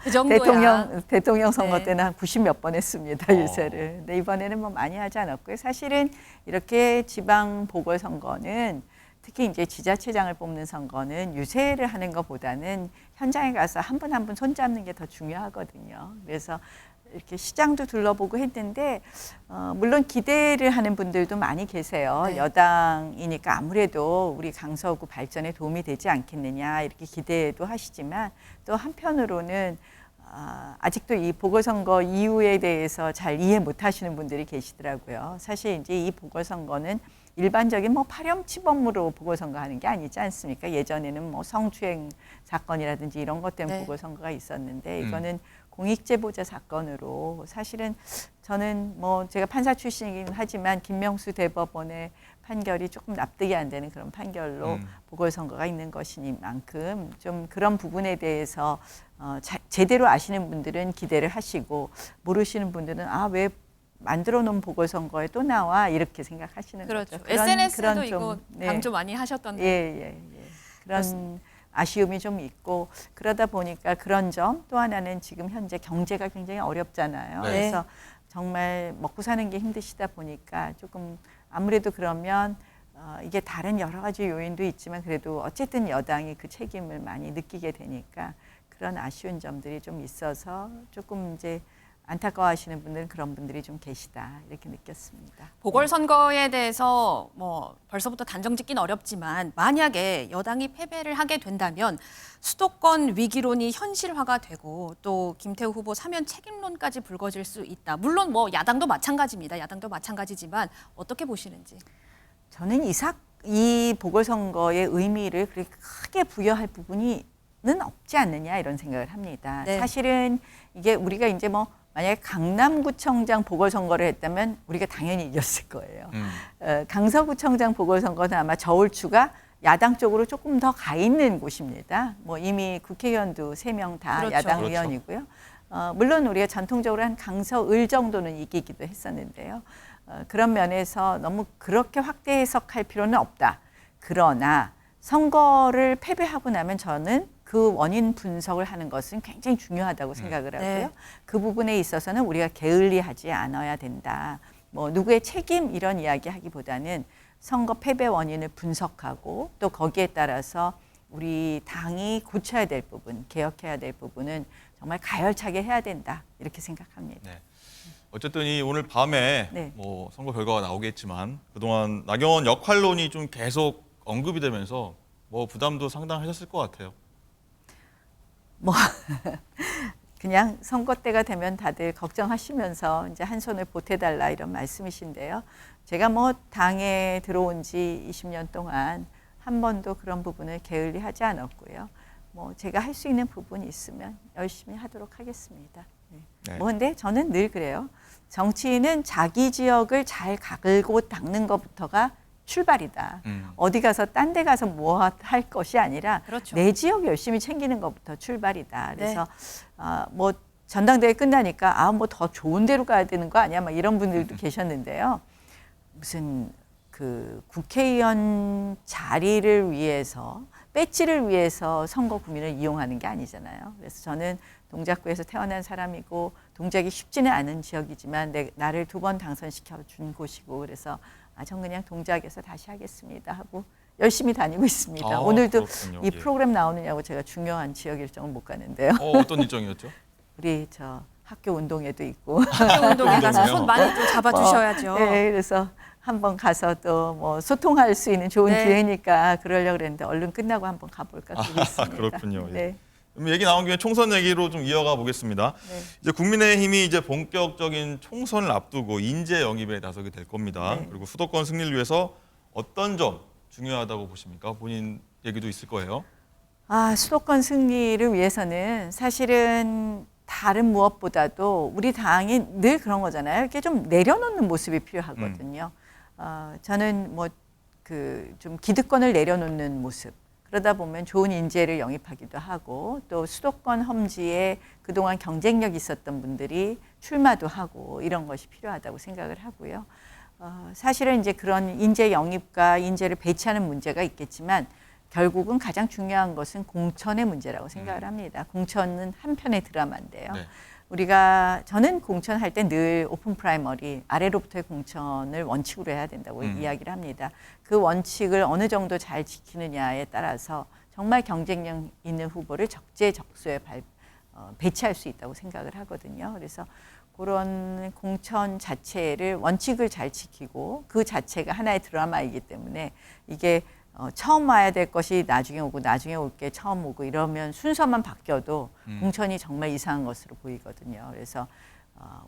그 정도야. 대통령 선거 네. 때는 한 90 몇 번 했습니다. 유세를. 근데 이번에는 뭐 많이 하지 않았고요. 사실은 이렇게 지방 보궐 선거는 특히 이제 지자체장을 뽑는 선거는 유세를 하는 것보다는 현장에 가서 한 분 한 분 손잡는 게 더 중요하거든요. 그래서 이렇게 시장도 둘러보고 했는데 물론 기대를 하는 분들도 많이 계세요. 네. 여당이니까 아무래도 우리 강서구 발전에 도움이 되지 않겠느냐 이렇게 기대도 하시지만 또 한편으로는 아직도 이 보궐선거 이유에 대해서 잘 이해 못하시는 분들이 계시더라고요. 사실 이제 이 보궐선거는 일반적인 뭐 파렴치범으로 보궐선거 하는 게 아니지 않습니까? 예전에는 뭐 성추행 사건이라든지 이런 것 때문에 네. 보궐선거가 있었는데 이거는 공익제보자 사건으로 사실은 저는 뭐 제가 판사 출신이긴 하지만 김명수 대법원의 판결이 조금 납득이 안 되는 그런 판결로 보궐선거가 있는 것이니만큼 좀 그런 부분에 대해서 제대로 아시는 분들은 기대를 하시고 모르시는 분들은 왜 만들어 놓은 보궐선거에 또 나와 이렇게 생각하시는 그렇죠. 거죠. SNS에도 좀, 이거 네. 강조 많이 하셨던데. 예. 그런 아쉬움이 좀 있고 그러다 보니까 그런 점 또 하나는 지금 현재 경제가 굉장히 어렵잖아요. 네. 그래서 정말 먹고 사는 게 힘드시다 보니까 조금 아무래도 그러면 이게 다른 여러 가지 요인도 있지만 그래도 어쨌든 여당이 그 책임을 많이 느끼게 되니까 그런 아쉬운 점들이 좀 있어서 조금 이제 안타까워하시는 분들은 그런 분들이 좀 계시다 이렇게 느꼈습니다. 보궐선거에 대해서 뭐 벌써부터 단정 짓기는 어렵지만 만약에 여당이 패배를 하게 된다면 수도권 위기론이 현실화가 되고 또 김태우 후보 사면 책임론까지 불거질 수 있다. 물론 뭐 야당도 마찬가지입니다. 야당도 마찬가지지만 어떻게 보시는지. 저는 이 보궐선거의 의미를 그렇게 크게 부여할 부분은 없지 않느냐 이런 생각을 합니다. 네. 사실은 이게 우리가 이제 뭐 만약에 강남구청장 보궐선거를 했다면 우리가 당연히 이겼을 거예요. 강서구청장 보궐선거는 아마 저울추가 야당 쪽으로 조금 더 가 있는 곳입니다. 뭐 이미 국회의원도 3명 다 그렇죠. 야당 그렇죠. 의원이고요. 물론 우리가 전통적으로 한 강서을 정도는 이기기도 했었는데요. 그런 면에서 너무 그렇게 확대 해석할 필요는 없다. 그러나 선거를 패배하고 나면 저는 그 원인 분석을 하는 것은 굉장히 중요하다고 생각을 하고요. 네. 그 부분에 있어서는 우리가 게을리하지 않아야 된다. 뭐 누구의 책임 이런 이야기 하기보다는 선거 패배 원인을 분석하고 또 거기에 따라서 우리 당이 고쳐야 될 부분, 개혁해야 될 부분은 정말 가열차게 해야 된다. 이렇게 생각합니다. 네. 어쨌든 이 오늘 밤에 네. 뭐 선거 결과가 나오겠지만 그동안 나경원 역할론이 좀 계속 언급이 되면서 뭐 부담도 상당하셨을 것 같아요. 뭐 그냥 선거 때가 되면 다들 걱정하시면서 이제 한 손을 보태달라 이런 말씀이신데요. 제가 뭐 당에 들어온 지 20년 동안 한 번도 그런 부분을 게을리하지 않았고요. 뭐 제가 할 수 있는 부분이 있으면 열심히 하도록 하겠습니다. 네. 뭐 근데 저는 늘 그래요. 정치인은 자기 지역을 잘 가글고 닦는 것부터가 출발이다. 어디 가서 딴 데 가서 뭐 할 것이 아니라 그렇죠. 내 지역 열심히 챙기는 것부터 출발이다. 그래서 뭐 전당대회 끝나니까 뭐 더 좋은 데로 가야 되는 거 아니야? 막 이런 분들도 계셨는데요. 무슨 그 국회의원 자리를 위해서 배지를 위해서 선거 구민을 이용하는 게 아니잖아요. 그래서 저는 동작구에서 태어난 사람이고 동작이 쉽지는 않은 지역이지만 나를 2번 당선시켜 준 곳이고 그래서 전 그냥 동작에서 다시 하겠습니다 하고 열심히 다니고 있습니다. 오늘도 그렇군요. 이 프로그램 나오느냐고 제가 중요한 지역 일정을 못 가는데요. 어떤 일정이었죠? 우리 저 학교 운동회도 있고 학교 운동에 가서 운동회요? 손 많이 또 잡아주셔야죠. 네, 그래서 한번 가서 또 뭐 소통할 수 있는 좋은 네. 기회니까 그러려고 그랬는데 얼른 끝나고 한번 가볼까 그러고 있습니다. 그렇군요. 예. 네. 그럼 얘기 나온 김에 총선 얘기로 좀 이어가 보겠습니다. 네. 이제 국민의힘이 이제 본격적인 총선을 앞두고 인재 영입에 나서게 될 겁니다. 네. 그리고 수도권 승리를 위해서 어떤 점 중요하다고 보십니까? 본인 얘기도 있을 거예요. 수도권 승리를 위해서는 사실은 다른 무엇보다도 우리 당이 늘 그런 거잖아요. 이렇게 좀 내려놓는 모습이 필요하거든요. 저는 뭐 그 좀 기득권을 내려놓는 모습. 그러다 보면 좋은 인재를 영입하기도 하고 또 수도권 험지에 그동안 경쟁력 있었던 분들이 출마도 하고 이런 것이 필요하다고 생각을 하고요. 사실은 이제 그런 인재 영입과 인재를 배치하는 문제가 있겠지만 결국은 가장 중요한 것은 공천의 문제라고 생각을 합니다. 공천은 한편의 드라마인데요. 네. 저는 공천할 때 늘 오픈 프라이머리 아래로부터의 공천을 원칙으로 해야 된다고 이야기를 합니다. 그 원칙을 어느 정도 잘 지키느냐에 따라서 정말 경쟁력 있는 후보를 적재적소에 배치할 수 있다고 생각을 하거든요. 그래서 그런 공천 자체를 원칙을 잘 지키고 그 자체가 하나의 드라마이기 때문에 이게 처음 와야 될 것이 나중에 오고 나중에 올 게 처음 오고 이러면 순서만 바뀌어도 공천이 정말 이상한 것으로 보이거든요. 그래서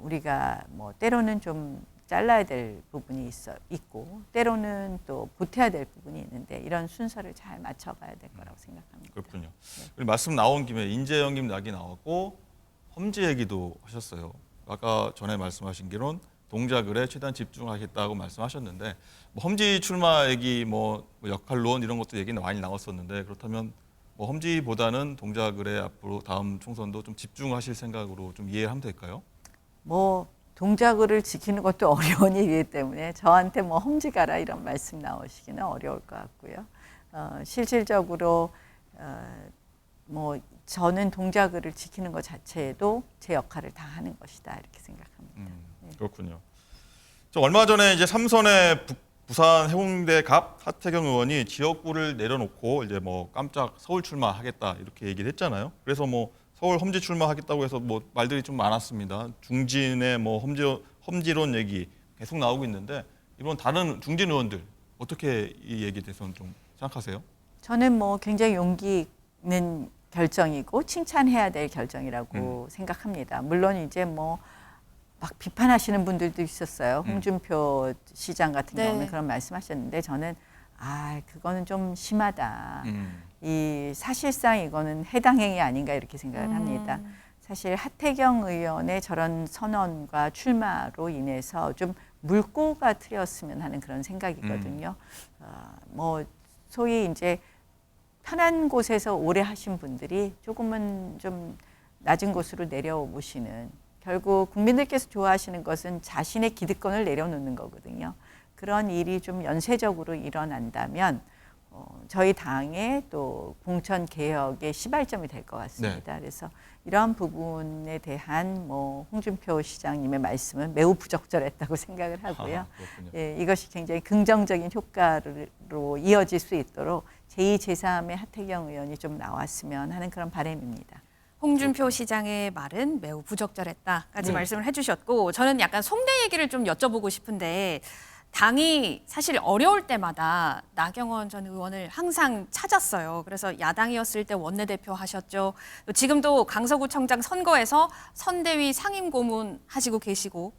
우리가 뭐 때로는 좀 잘라야 될 부분이 있고 때로는 또 보태야 될 부분이 있는데 이런 순서를 잘 맞춰가야 될 거라고 생각합니다. 그렇군요. 우리 말씀 나온 김에 인재 영입 이야기 나왔고 험지 얘기도 하셨어요. 아까 전에 말씀하신 기론 동작을에 최대한 집중하겠다고 말씀하셨는데 뭐 험지 출마 얘기 뭐 역할론 이런 것도 얘기는 많이 나왔었는데 그렇다면 뭐 험지보다는 동작을에 앞으로 다음 총선도 좀 집중하실 생각으로 좀 이해하면 될까요? 뭐 동작을을 지키는 것도 어려운 일이기 때문에 저한테 뭐 험지 가라 이런 말씀 나오시기는 어려울 것 같고요. 실질적으로 뭐 저는 동작을을 지키는 것 자체에도 제 역할을 다 하는 것이다 이렇게 생각합니다. 그렇군요. 얼마 전에 이제 삼선의 부산 해운대 갑 하태경 의원이 지역구를 내려놓고 이제 뭐 깜짝 서울 출마하겠다 이렇게 얘기를 했잖아요. 그래서 뭐 서울 험지 출마하겠다고 해서 뭐 말들이 좀 많았습니다. 중진의 뭐 험지론 얘기 계속 나오고 있는데 이번 다른 중진 의원들 어떻게 이 얘기에 대해서는 좀 생각하세요? 저는 뭐 굉장히 용기 있는 결정이고 칭찬해야 될 결정이라고 생각합니다. 물론 이제 뭐 막 비판하시는 분들도 있었어요. 홍준표 시장 같은 경우는 그런 말씀하셨는데 저는 그거는 좀 심하다. 이 사실상 이거는 해당 행위 아닌가 이렇게 생각을 합니다. 사실 하태경 의원의 저런 선언과 출마로 인해서 좀 물꼬가 트였으면 하는 그런 생각이거든요. 뭐 소위 이제 편한 곳에서 오래 하신 분들이 조금은 좀 낮은 곳으로 내려오시는 결국 국민들께서 좋아하시는 것은 자신의 기득권을 내려놓는 거거든요. 그런 일이 좀 연쇄적으로 일어난다면 저희 당의 또 공천 개혁의 시발점이 될 것 같습니다. 그래서 이러한 부분에 대한 뭐 홍준표 시장님의 말씀은 매우 부적절했다고 생각을 하고요. 이것이 굉장히 긍정적인 효과로 이어질 수 있도록 제2, 제3의 하태경 의원이 좀 나왔으면 하는 그런 바람입니다. 홍준표 시장의 말은 매우 부적절했다까지 말씀을 해주셨고 저는 약간 송대 얘기를 좀 여쭤보고 싶은데 당이 사실 어려울 때마다 나경원 전 의원을 항상 찾았어요. 그래서 야당이었을 때 원내대표 하셨죠. 지금도 강서구청장 선거에서 선대위 상임고문 하시고 계시고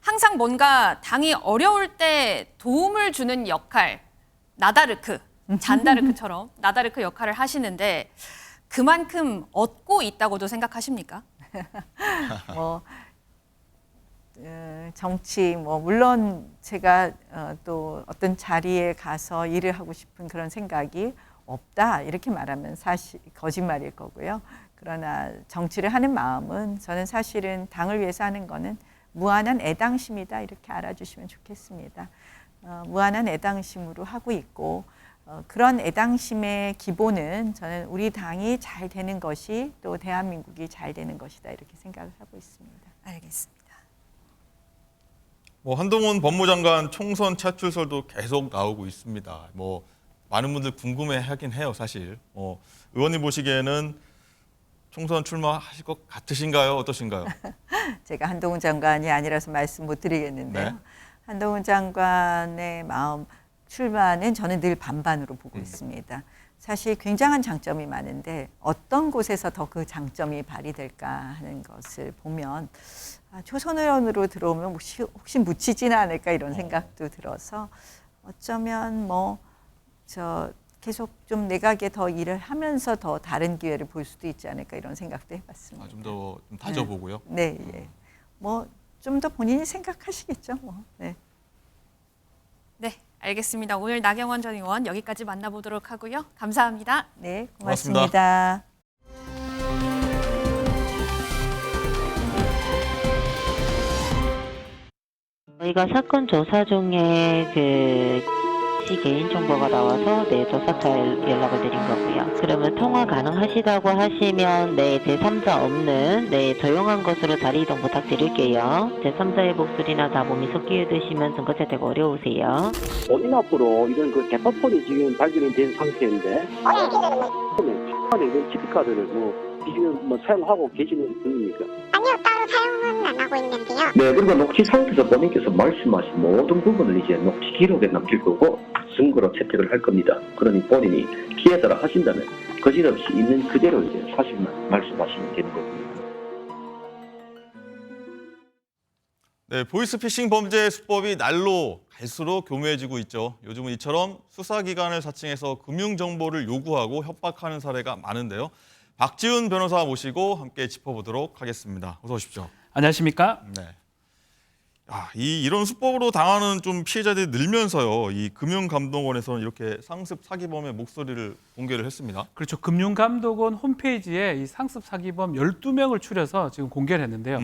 항상 뭔가 당이 어려울 때 도움을 주는 역할, 나다르크, 잔다르크처럼 나다르크 역할을 하시는데 그만큼 얻고 있다고도 생각하십니까? 뭐 정치 뭐 물론 제가 또 어떤 자리에 가서 일을 하고 싶은 그런 생각이 없다 이렇게 말하면 사실 거짓말일 거고요. 그러나 정치를 하는 마음은 저는 사실은 당을 위해서 하는 거는 무한한 애당심이다 이렇게 알아주시면 좋겠습니다. 무한한 애당심으로 하고 있고 그런 애당심의 기본은 저는 우리 당이 잘 되는 것이 또 대한민국이 잘 되는 것이다 이렇게 생각을 하고 있습니다. 알겠습니다. 뭐 한동훈 법무장관 총선 차출설도 계속 나오고 있습니다. 뭐 많은 분들 궁금해하긴 해요, 사실. 의원님 보시기에는 총선 출마하실 것 같으신가요, 어떠신가요? 제가 한동훈 장관이 아니라서 말씀 못 드리겠는데요. 한동훈 장관의 마음 출마는 저는 늘 반반으로 보고 있습니다. 사실 굉장한 장점이 많은데 어떤 곳에서 더 그 장점이 발휘될까 하는 것을 보면 초선 의원으로 들어오면 혹시 묻히지는 않을까 이런 생각도 들어서 어쩌면 뭐 계속 좀 내각에 더 일을 하면서 더 다른 기회를 볼 수도 있지 않을까 이런 생각도 해봤습니다. 좀 더 다져보고요. 네, 예. 뭐 좀 더 본인이 생각하시겠죠. 뭐. 네. 네, 알겠습니다. 오늘 나경원 전 의원 여기까지 만나보도록 하고요. 감사합니다. 네, 고맙습니다. 저희가 사건 조사 중에 씨 개인 정보가 나와서 조사차 연락을 드린 거고요. 그러면 통화 가능하시다고 하시면 제3자 없는 조용한 곳으로 자리 이동 부탁드릴게요. 제3자의 목소리나 다몸이 섞여 드시면 증거 채택 어려우세요. 본인 앞으로 이런 그 대파폰이 지금 발견이 된 상태인데 이런 치피카드를 지금 사용하고 계시는 중입니까? 아니요, 따로 사용은 안 하고 있는데요. 네, 그리고 녹취 상태에서 본인께서 말씀하신 모든 부분을 이제 녹취 기록에 남길 거고 증거로 채택을 할 겁니다. 그러니 본인이 기에 따라 하신다면 거짓없이 있는 그대로 이제 사실만 말씀하시면 되는 겁니다. 네, 보이스피싱 범죄 수법이 날로 갈수록 교묘해지고 있죠. 요즘은 이처럼 수사기관을 사칭해서 금융정보를 요구하고 협박하는 사례가 많은데요. 박지훈 변호사 모시고 함께 짚어보도록 하겠습니다. 어서 오십시오. 안녕하십니까? 네. 이런 수법으로 당하는 좀 피해자들이 늘면서요. 이 금융감독원에서는 이렇게 상습 사기범의 목소리를 공개를 했습니다. 그렇죠. 금융감독원 홈페이지에 이 상습 사기범 12명을 추려서 지금 공개를 했는데요.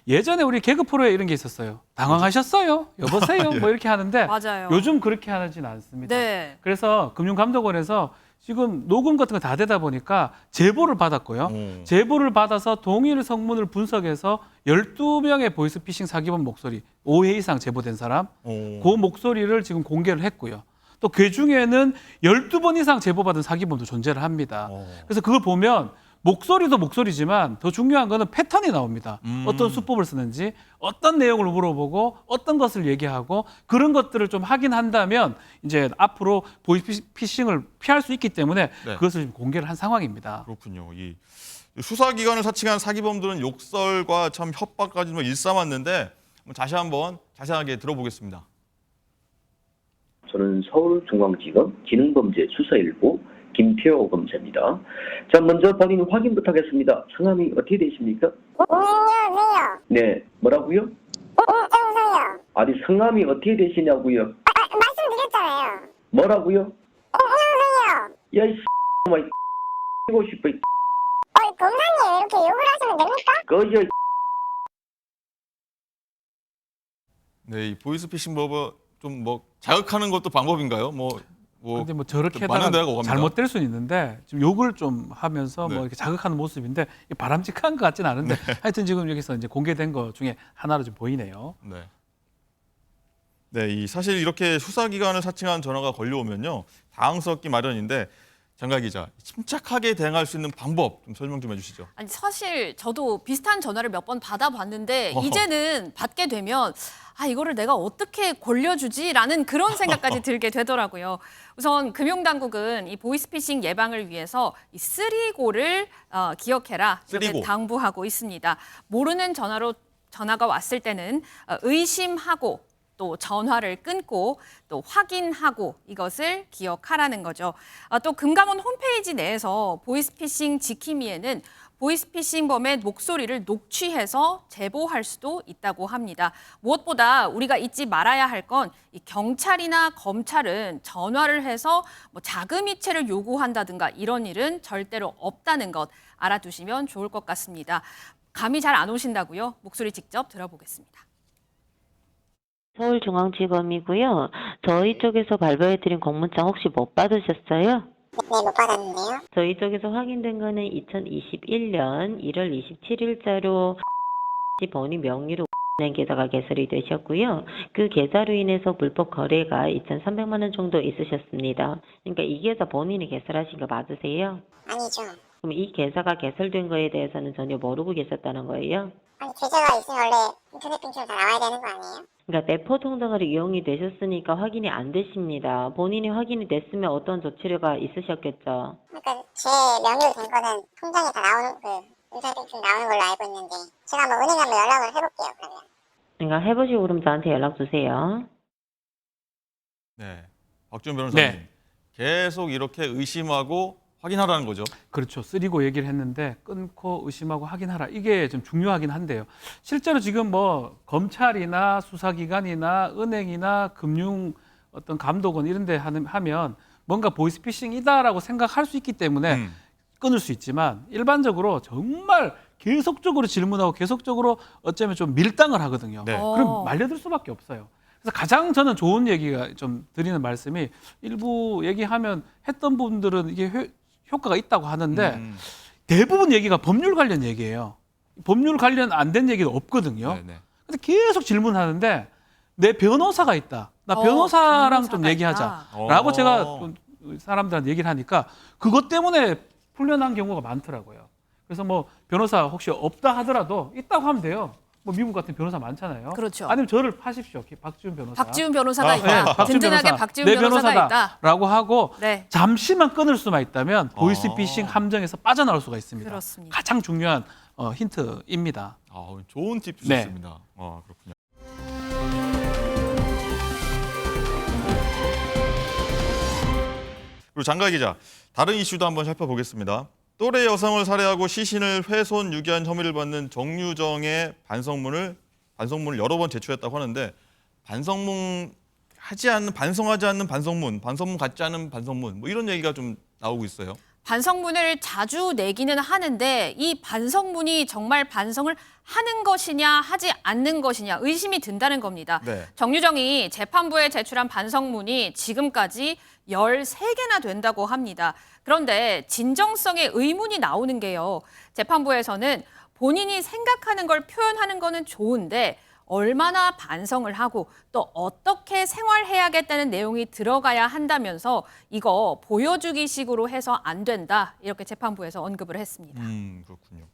예전에 우리 개그 프로에 이런 게 있었어요. 당황하셨어요? 여보세요? 예. 뭐 이렇게 하는데 맞아요. 요즘 그렇게 하지는 않습니다. 네. 그래서 금융감독원에서 지금 녹음 같은 거 다 되다 보니까 제보를 받았고요. 제보를 받아서 동일 성문을 분석해서 12명의 보이스피싱 사기범 목소리, 5회 이상 제보된 사람, 그 목소리를 지금 공개를 했고요. 또 그 중에는 12번 이상 제보받은 사기범도 존재를 합니다. 그래서 그걸 보면 목소리도 목소리지만 더 중요한 거는 패턴이 나옵니다. 어떤 수법을 쓰는지, 어떤 내용을 물어보고 어떤 것을 얘기하고 그런 것들을 좀 확인한다면 이제 앞으로 보이스피싱을 피할 수 있기 때문에 그것을 지금 공개를 한 상황입니다. 그렇군요. 이 수사기관을 사칭한 사기범들은 욕설과 참 협박까지 일삼았는데 한번 자세하게 들어보겠습니다. 저는 서울중앙지검 기능범죄수사일부 김태호 검사입니다. 자, 먼저 본인 확인 부탁하겠습니다. 성함이 어떻게 되십니까? 안녕하세요. 네, 뭐라고요? 정서요. 아니, 성함이 어떻게 되시냐고요? 말씀드렸잖아요. 뭐라고요? 안녕하세요. 야, 이 ***마, ***고 싶어. 검사님 이렇게 욕을 하시면 됩니까? 거저 네, 이 보이스피싱 법을 좀 자극하는 것도 방법인가요? 근데 저렇게 많은 데가 오갑니다. 잘못될 수는 있는데 지금 욕을 좀 하면서 이렇게 자극하는 모습인데 바람직한 것 같지는 않은데 하여튼 지금 여기서 이제 공개된 것 중에 하나로 좀 보이네요. 네, 사실 이렇게 수사기관을 사칭한 전화가 걸려오면요 당황스럽기 마련인데 장가 기자, 침착하게 대응할 수 있는 방법 좀 설명 좀 해주시죠. 아니 사실 저도 비슷한 전화를 몇 번 받아봤는데 이제는 받게 되면 이거를 내가 어떻게 골려주지라는 그런 생각까지 들게 되더라고요. 우선 금융당국은 이 보이스피싱 예방을 위해서 이 3고를 기억해라 이렇게 3고. 당부하고 있습니다. 모르는 전화가 왔을 때는 의심하고 또 전화를 끊고 또 확인하고 이것을 기억하라는 거죠. 또 금감원 홈페이지 내에서 보이스피싱 지킴이에는 보이스피싱범의 목소리를 녹취해서 제보할 수도 있다고 합니다. 무엇보다 우리가 잊지 말아야 할 건 이 경찰이나 검찰은 전화를 해서 자금 이체를 요구한다든가 이런 일은 절대로 없다는 것 알아두시면 좋을 것 같습니다. 감이 잘 안 오신다고요? 목소리 직접 들어보겠습니다. 서울중앙지검이고요. 저희 쪽에서 발부해드린 공문장 혹시 못 받으셨어요? 네, 못 받았는데요. 저희 쪽에서 확인된 거는 2021년 1월 27일자로 본인 명의로 계좌가 개설이 되셨고요. 그 계좌로 인해서 불법 거래가 2,300만 원 정도 있으셨습니다. 그러니까 이 계좌 본인이 개설하신 거 맞으세요? 아니죠. 그럼 이 계좌가 개설된 거에 대해서는 전혀 모르고 계셨다는 거예요? 아니, 계좌가 있으면 원래 인터넷 뱅킹 다 나와야 되는 거 아니에요? 그러니까 대포 통장으로 이용이 되셨으니까 확인이 안 되십니다. 본인이 확인이 됐으면 어떤 조치가 있으셨겠죠? 그러니까 제 명의로 된 거는 통장에 다 나오는 인터넷 뱅킹 나오는 걸로 알고 있는데 제가 한번 은행에 한번 연락을 해볼게요. 그러면. 그러니까 해보시고 그럼 저한테 연락 주세요. 네, 박지훈 변호사님 계속 이렇게 의심하고 확인하라는 거죠. 그렇죠. 3고 얘기를 했는데 끊고 의심하고 확인하라. 이게 좀 중요하긴 한데요. 실제로 지금 검찰이나 수사기관이나 은행이나 금융 어떤 감독원 이런 데 하면 뭔가 보이스피싱이다라고 생각할 수 있기 때문에 끊을 수 있지만 일반적으로 정말 계속적으로 질문하고 계속적으로 어쩌면 좀 밀당을 하거든요. 네. 그럼 말려들 수밖에 없어요. 그래서 가장 저는 좋은 얘기가 좀 드리는 말씀이 일부 얘기하면 했던 분들은 이게 효과가 있다고 하는데 대부분 얘기가 법률 관련 얘기예요. 법률 관련 안 된 얘기도 없거든요. 네. 근데 계속 질문하는데 내 변호사가 있다. 나 변호사랑 좀 얘기하자라고 제가 좀 사람들한테 얘기를 하니까 그것 때문에 풀려난 경우가 많더라고요. 그래서 뭐 변호사 혹시 없다 하더라도 있다고 하면 돼요. 뭐 미국 같은 변호사 많잖아요. 그렇죠. 아니면 저를 파십시오. 박지훈 변호사. 박지훈 변호사가 있다. 박지훈 든든하게 변호사. 박지훈 내 변호사가 있다. 라고 하고 네. 잠시만 끊을 수만 있다면 보이스피싱 함정에서 빠져나올 수가 있습니다. 그렇습니다. 가장 중요한 힌트입니다. 좋은 팁 네. 주셨습니다. 그렇군요. 그리고 장가 기자, 다른 이슈도 한번 살펴보겠습니다. 또래 여성을 살해하고 시신을 훼손 유기한 혐의를 받는 정유정의 반성문을 여러 번 제출했다고 하는데 반성하지 않는 반성문 같지 않은 반성문 뭐 이런 얘기가 좀 나오고 있어요. 반성문을 자주 내기는 하는데 이 반성문이 정말 반성을 하는 것이냐 하지 않는 것이냐 의심이 든다는 겁니다. 네. 정유정이 재판부에 제출한 반성문이 지금까지 13개나 된다고 합니다. 그런데 진정성의 의문이 나오는 게요. 재판부에서는 본인이 생각하는 걸 표현하는 거는 좋은데 얼마나 반성을 하고 또 어떻게 생활해야겠다는 내용이 들어가야 한다면서 이거 보여주기 식으로 해서 안 된다. 이렇게 재판부에서 언급을 했습니다. 그렇군요.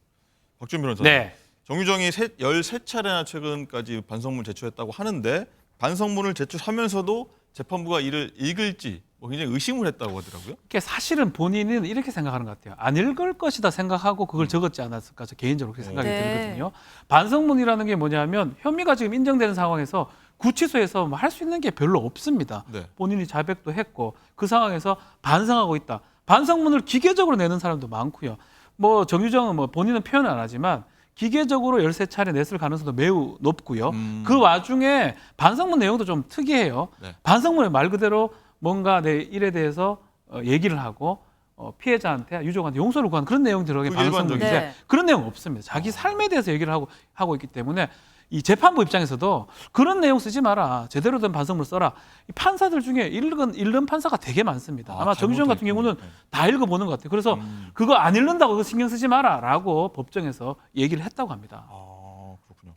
박지훈 변호사님. 네. 정유정이 13차례나 최근까지 반성문 제출했다고 하는데 반성문을 제출하면서도 재판부가 이를 읽을지 굉장히 의심을 했다고 하더라고요. 그게 사실은 본인은 이렇게 생각하는 것 같아요. 안 읽을 것이다 생각하고 그걸 적었지 않았을까 저 개인적으로 그렇게 생각이 들거든요. 반성문이라는 게 뭐냐면 혐의가 지금 인정되는 상황에서 구치소에서 할 수 있는 게 별로 없습니다. 네. 본인이 자백도 했고 그 상황에서 반성하고 있다. 반성문을 기계적으로 내는 사람도 많고요. 뭐 정유정은 뭐 본인은 표현 안 하지만 기계적으로 13차례 냈을 가능성도 매우 높고요. 그 와중에 반성문 내용도 좀 특이해요. 네. 반성문에 말 그대로 뭔가 내 일에 대해서 얘기를 하고 피해자한테 유족한테 용서를 구하는 그런 내용이 들어가게 반성문인데 네. 그런 내용 없습니다. 자기 삶에 대해서 얘기를 하고 있기 때문에 이 재판부 입장에서도 그런 내용 쓰지 마라. 제대로 된 반성문을 써라. 이 판사들 중에 읽는 판사가 되게 많습니다. 아마 정유정 같은 경우는 다 읽어보는 것 같아요. 그래서 그거 안 읽는다고 그거 신경 쓰지 마라라고 법정에서 얘기를 했다고 합니다. 그렇군요.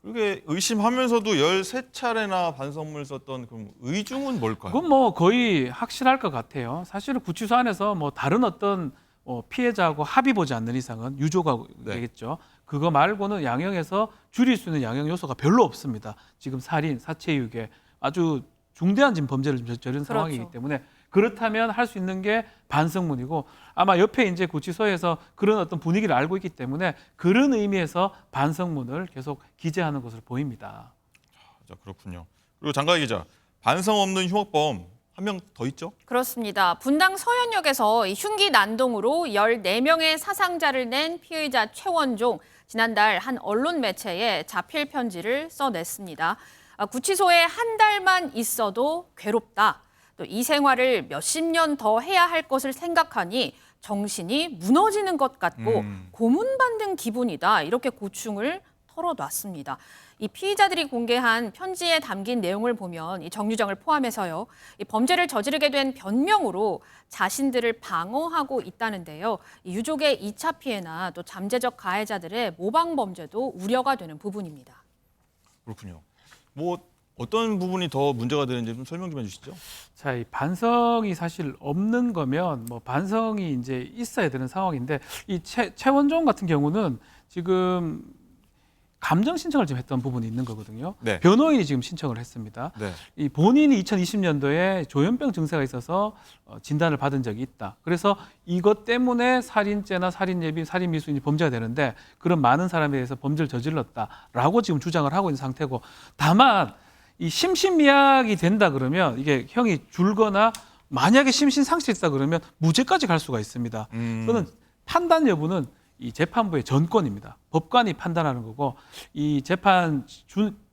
그게 의심하면서도 13차례나 반성문을 썼던 그럼 의중은 뭘까요? 그건 뭐 거의 확실할 것 같아요. 사실은 구치소 안에서 뭐 다른 어떤 피해자하고 합의 보지 않는 이상은 유조가 되겠죠. 그거 말고는 양형에서 줄일 수 있는 양형 요소가 별로 없습니다. 지금 살인, 사체유괴 아주 중대한 지금 범죄를 저지른 상황이기 때문에 그렇다면 할 수 있는 게 반성문이고 아마 옆에 이제 구치소에서 그런 어떤 분위기를 알고 있기 때문에 그런 의미에서 반성문을 계속 기재하는 것으로 보입니다. 자, 그렇군요. 그리고 장가 기자, 반성 없는 흉악범 한 명 더 있죠? 그렇습니다. 분당 서현역에서 이 흉기 난동으로 14명의 사상자를 낸 피의자 최원종 지난달 한 언론 매체에 자필 편지를 써냈습니다. 구치소에 한 달만 있어도 괴롭다. 또 이 생활을 몇십 년 더 해야 할 것을 생각하니 정신이 무너지는 것 같고 고문받는 기분이다. 이렇게 고충을 털어놨습니다. 이 피의자들이 공개한 편지에 담긴 내용을 보면 이 정유정을 포함해서요. 이 범죄를 저지르게 된 변명으로 자신들을 방어하고 있다는데요. 이 유족의 2차 피해나 또 잠재적 가해자들의 모방 범죄도 우려가 되는 부분입니다. 그렇군요. 뭐 어떤 부분이 더 문제가 되는지 좀 설명 좀 해주시죠. 자, 이 반성이 사실 없는 거면 뭐 반성이 이제 있어야 되는 상황인데 이 최원종 같은 경우는 지금 감정 신청을 지금 했던 부분이 있는 거거든요. 네. 변호인이 지금 신청을 했습니다. 네. 이 본인이 2020년도에 조현병 증세가 있어서 진단을 받은 적이 있다. 그래서 이것 때문에 살인죄나 살인예비, 살인미수인이 범죄가 되는데 그런 많은 사람에 대해서 범죄를 저질렀다라고 지금 주장을 하고 있는 상태고 다만 이 심신미약이 된다 그러면 이게 형이 줄거나 만약에 심신상실했다 그러면 무죄까지 갈 수가 있습니다. 그거는 판단 여부는 이 재판부의 전권입니다. 법관이 판단하는 거고 이 재판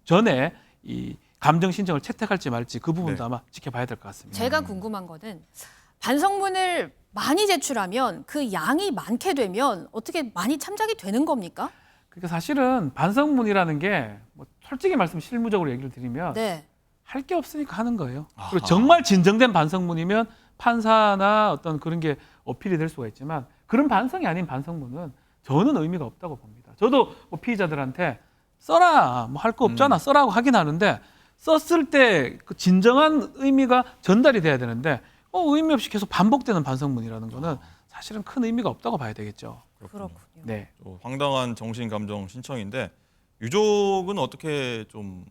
전에 이 감정 신청을 채택할지 말지 그 부분도 아마 지켜봐야 될 것 같습니다. 제가 궁금한 거는 반성문을 많이 제출하면 그 양이 많게 되면 어떻게 많이 참작이 되는 겁니까? 그러니까 사실은 반성문이라는 게 뭐 솔직히 말씀 실무적으로 얘기를 드리면 네. 할 게 없으니까 하는 거예요. 그리고 정말 진정된 반성문이면 판사나 어떤 그런 게 어필이 될 수가 있지만 그런 반성이 아닌 반성문은 저는 의미가 없다고 봅니다. 저도 뭐 피의자들한테 써라, 뭐 할 거 없잖아, 써라고 하긴 하는데 썼을 때 그 진정한 의미가 전달이 돼야 되는데 의미 없이 계속 반복되는 반성문이라는 거는 사실은 큰 의미가 없다고 봐야 되겠죠. 그렇군요. 네. 황당한 정신 감정 신청인데 유족은 어떻게 좀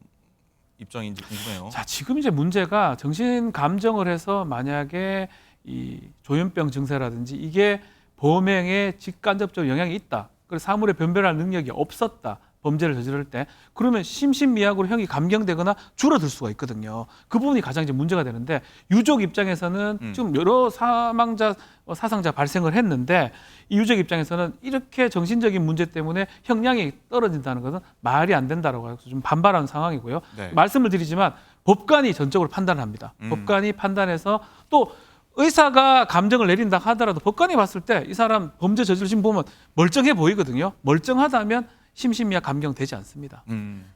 입장인지 궁금해요. 자, 지금 이제 문제가 정신 감정을 해서 만약에 이 조현병 증세라든지 이게 범행에 직간접적 영향이 있다. 그리고 사물에 변별할 능력이 없었다. 범죄를 저지를 때 그러면 심신미약으로 형이 감경되거나 줄어들 수가 있거든요. 그 부분이 가장 이제 문제가 되는데 유족 입장에서는 지금 여러 사망자, 사상자 발생을 했는데 이 유족 입장에서는 이렇게 정신적인 문제 때문에 형량이 떨어진다는 것은 말이 안 된다라고 해서 좀 반발하는 상황이고요. 네. 말씀을 드리지만 법관이 전적으로 판단을 합니다. 법관이 판단해서 또 의사가 감정을 내린다 하더라도 법관이 봤을 때 이 사람 범죄 저지르신 보면 멀쩡해 보이거든요. 멀쩡하다면 심신미약 감경되지 않습니다.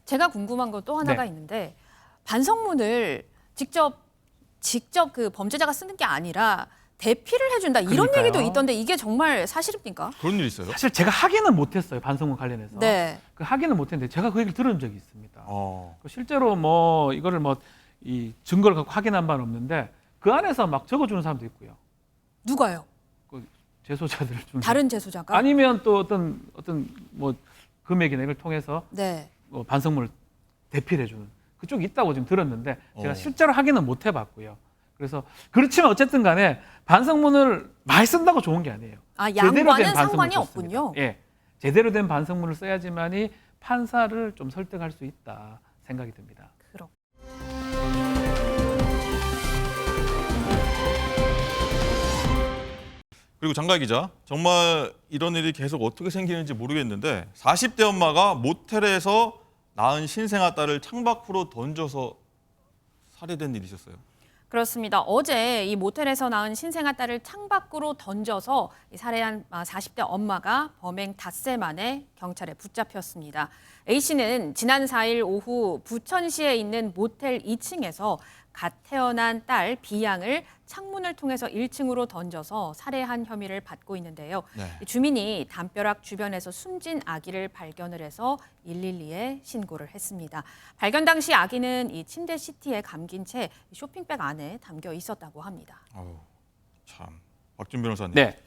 제가 궁금한 건 또 하나가 네. 있는데 반성문을 직접 그 범죄자가 쓰는 게 아니라 대피를 해준다 이런 그러니까요. 얘기도 있던데 이게 정말 사실입니까? 그런 일 있어요? 사실 제가 확인은 못했어요. 반성문 관련해서. 네. 그 확인은 못했는데 제가 그 얘기를 들은 적이 있습니다. 실제로 뭐 이거를 뭐 이 증거를 갖고 확인한 바는 없는데 그 안에서 막 적어주는 사람도 있고요. 누가요? 그 재소자들 중 다른 재소자가? 아니면 또 어떤 뭐 금액이나 이걸 통해서 네. 반성문을 대필해 주는 그쪽이 있다고 지금 들었는데 제가 실제로 확인은 못 해봤고요. 그래서 그렇지만 어쨌든 간에 반성문을 많이 쓴다고 좋은 게 아니에요. 아, 제대로 된 양과는 반성문을 상관이 썼습니다. 없군요. 예, 제대로 된 반성문을 써야지만이 판사를 좀 설득할 수 있다 생각이 듭니다. 그리고 장가 기자, 정말 이런 일이 계속 어떻게 생기는지 모르겠는데 40대 엄마가 모텔에서 낳은 신생아 딸을 창밖으로 던져서 살해된 일이 있었어요. 그렇습니다. 어제 이 모텔에서 낳은 신생아 딸을 창밖으로 던져서 살해한 40대 엄마가 범행 닷새 만에 경찰에 붙잡혔습니다. A씨는 지난 4일 오후 부천시에 있는 모텔 2층에서 갓 태어난 딸 B양을 창문을 통해서 1층으로 던져서 살해한 혐의를 받고 있는데요. 네. 주민이 담벼락 주변에서 숨진 아기를 발견을 해서 112에 신고를 했습니다. 발견 당시 아기는 이 침대 시트에 감긴 채 쇼핑백 안에 담겨 있었다고 합니다. 참, 박준 변호사님. 네.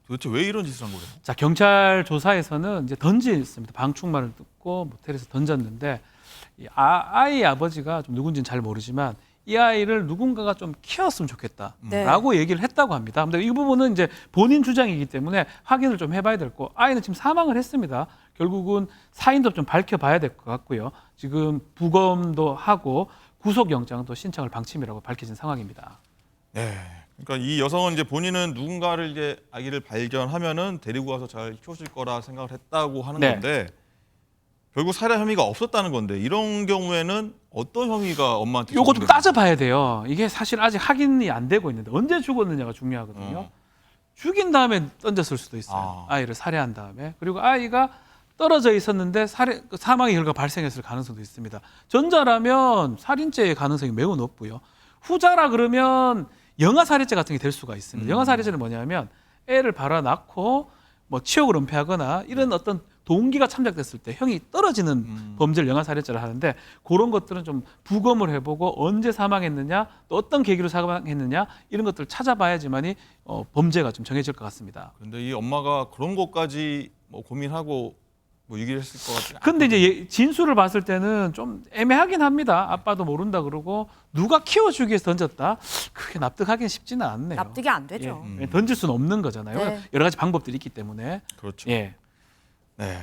도대체 왜 이런 짓을 한 거예요? 자, 경찰 조사에서는 이제 던졌습니다. 방충망을 뜯고 모텔에서 던졌는데 이 아이 아버지가 좀 누군지는 잘 모르지만 이 아이를 누군가가 좀 키웠으면 좋겠다라고 얘기를 했다고 합니다. 근데 이 부분은 이제 본인 주장이기 때문에 확인을 좀 해봐야 될 거. 아이는 지금 사망을 했습니다. 결국은 사인도 좀 밝혀봐야 될 것 같고요. 지금 부검도 하고 구속영장도 신청을 방침이라고 밝혀진 상황입니다. 네. 그러니까 이 여성은 이제 본인은 누군가를 이제 아기를 발견하면은 데리고 와서 잘 키워줄 거라 생각을 했다고 하는 네. 건데 결국 살해 혐의가 없었다는 건데 이런 경우에는 어떤 혐의가 엄마한테 요거 좀 적용됩니까? 따져봐야 돼요. 이게 사실 아직 확인이 안 되고 있는데 언제 죽었느냐가 중요하거든요. 죽인 다음에 던졌을 수도 있어요. 아이를 살해한 다음에. 그리고 아이가 떨어져 있었는데 사망의 결과가 발생했을 가능성도 있습니다. 전자라면 살인죄의 가능성이 매우 높고요. 후자라 그러면 영아살해죄 같은 게 될 수가 있습니다. 영아살해죄는 뭐냐면 애를 발아 낳고 뭐 치욕을 은폐하거나 이런 어떤 동기가 참작됐을 때 형이 떨어지는 범죄를 영아살해죄를 하는데 그런 것들은 좀 부검을 해보고 언제 사망했느냐 또 어떤 계기로 사망했느냐 이런 것들을 찾아봐야지만이 범죄가 좀 정해질 것 같습니다. 그런데 이 엄마가 그런 것까지 뭐 고민하고 뭐 얘기를 했을 것 같아요. 근데 이제 진술을 봤을 때는 좀 애매하긴 합니다. 아빠도 모른다 그러고 누가 키워주기 위해서 던졌다? 그게 납득하기는 쉽지는 않네요. 납득이 안 되죠. 예. 던질 수는 없는 거잖아요. 네. 여러 가지 방법들이 있기 때문에. 그렇죠. 예. 네,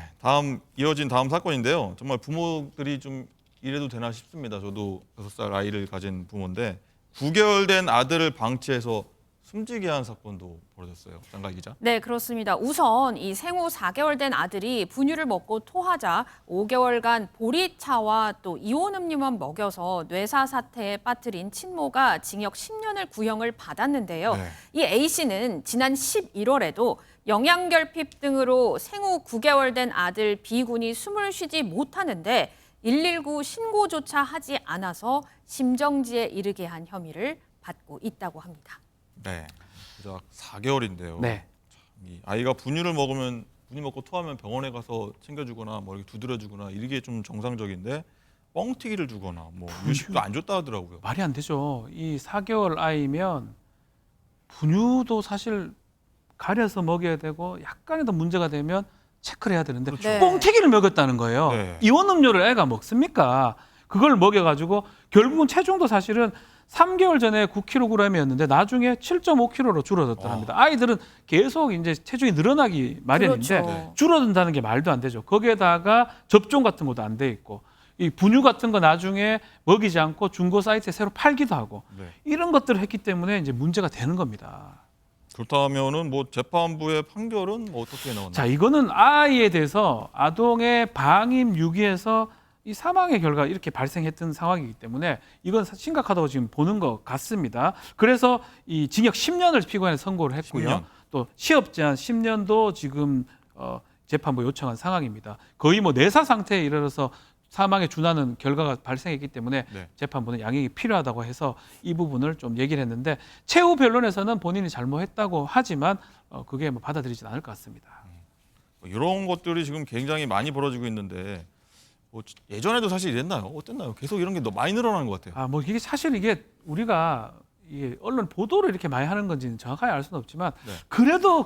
이어진 다음 사건인데요. 정말 부모들이 좀 이래도 되나 싶습니다. 저도 6살 아이를 가진 부모인데 9개월 된 아들을 방치해서 숨지게 한 사건도 벌어졌어요. 장가 기자. 네, 그렇습니다. 우선 이 생후 4개월 된 아들이 분유를 먹고 토하자 5개월간 보리차와 또 이온 음료만 먹여서 뇌사 사태에 빠뜨린 친모가 징역 10년을 구형을 받았는데요. 네. 이 A씨는 지난 11월에도 영양결핍 등으로 생후 9개월 된 아들 B군이 숨을 쉬지 못하는데 119 신고조차 하지 않아서 심정지에 이르게 한 혐의를 받고 있다고 합니다. 네. 약 4개월인데요. 네. 이 아이가 분유를 먹으면 분유 먹고 토하면 병원에 가서 챙겨주거나 뭐 이렇게 두드려주거나 이게 좀 정상적인데 뻥튀기를 주거나 뭐 유식도 안 줬다 하더라고요. 말이 안 되죠. 이 4개월 아이면 분유도 사실 가려서 먹여야 되고 약간이라도 문제가 되면 체크를 해야 되는데 그렇죠. 뻥튀기를 먹였다는 거예요. 네. 이온 음료를 애가 먹습니까? 그걸 먹여가지고 결국은 체중도 사실은 3개월 전에 9kg이었는데 나중에 7.5kg로 줄어들었답니다. 아이들은 계속 이제 체중이 늘어나기 마련인데 그렇죠. 줄어든다는 게 말도 안 되죠. 거기에다가 접종 같은 것도 안 돼 있고 이 분유 같은 거 나중에 먹이지 않고 중고 사이트에 새로 팔기도 하고 네. 이런 것들을 했기 때문에 이제 문제가 되는 겁니다. 그렇다면은 뭐 재판부의 판결은 뭐 어떻게 나왔나요? 자, 이거는 아이에 대해서 아동의 방임 유기에서 이 사망의 결과가 이렇게 발생했던 상황이기 때문에 이건 심각하다고 지금 보는 것 같습니다. 그래서 이 징역 10년을 피고인에 선고를 했고요. 10년. 또 시업 제한 10년도 지금 재판부 요청한 상황입니다. 거의 뭐 내사 상태에 이르러서 사망에 준하는 결과가 발생했기 때문에 네. 재판부는 양형이 필요하다고 해서 이 부분을 좀 얘기를 했는데 최후 변론에서는 본인이 잘못했다고 하지만 그게 뭐 받아들이진 않을 것 같습니다. 이런 것들이 지금 굉장히 많이 벌어지고 있는데 뭐 예전에도 사실 이랬나요? 어땠나요? 계속 이런 게 너무 많이 늘어나는 것 같아요. 뭐 이게 사실 이게 우리가 이게 언론 보도를 이렇게 많이 하는 건지는 정확하게 알 수는 없지만 네. 그래도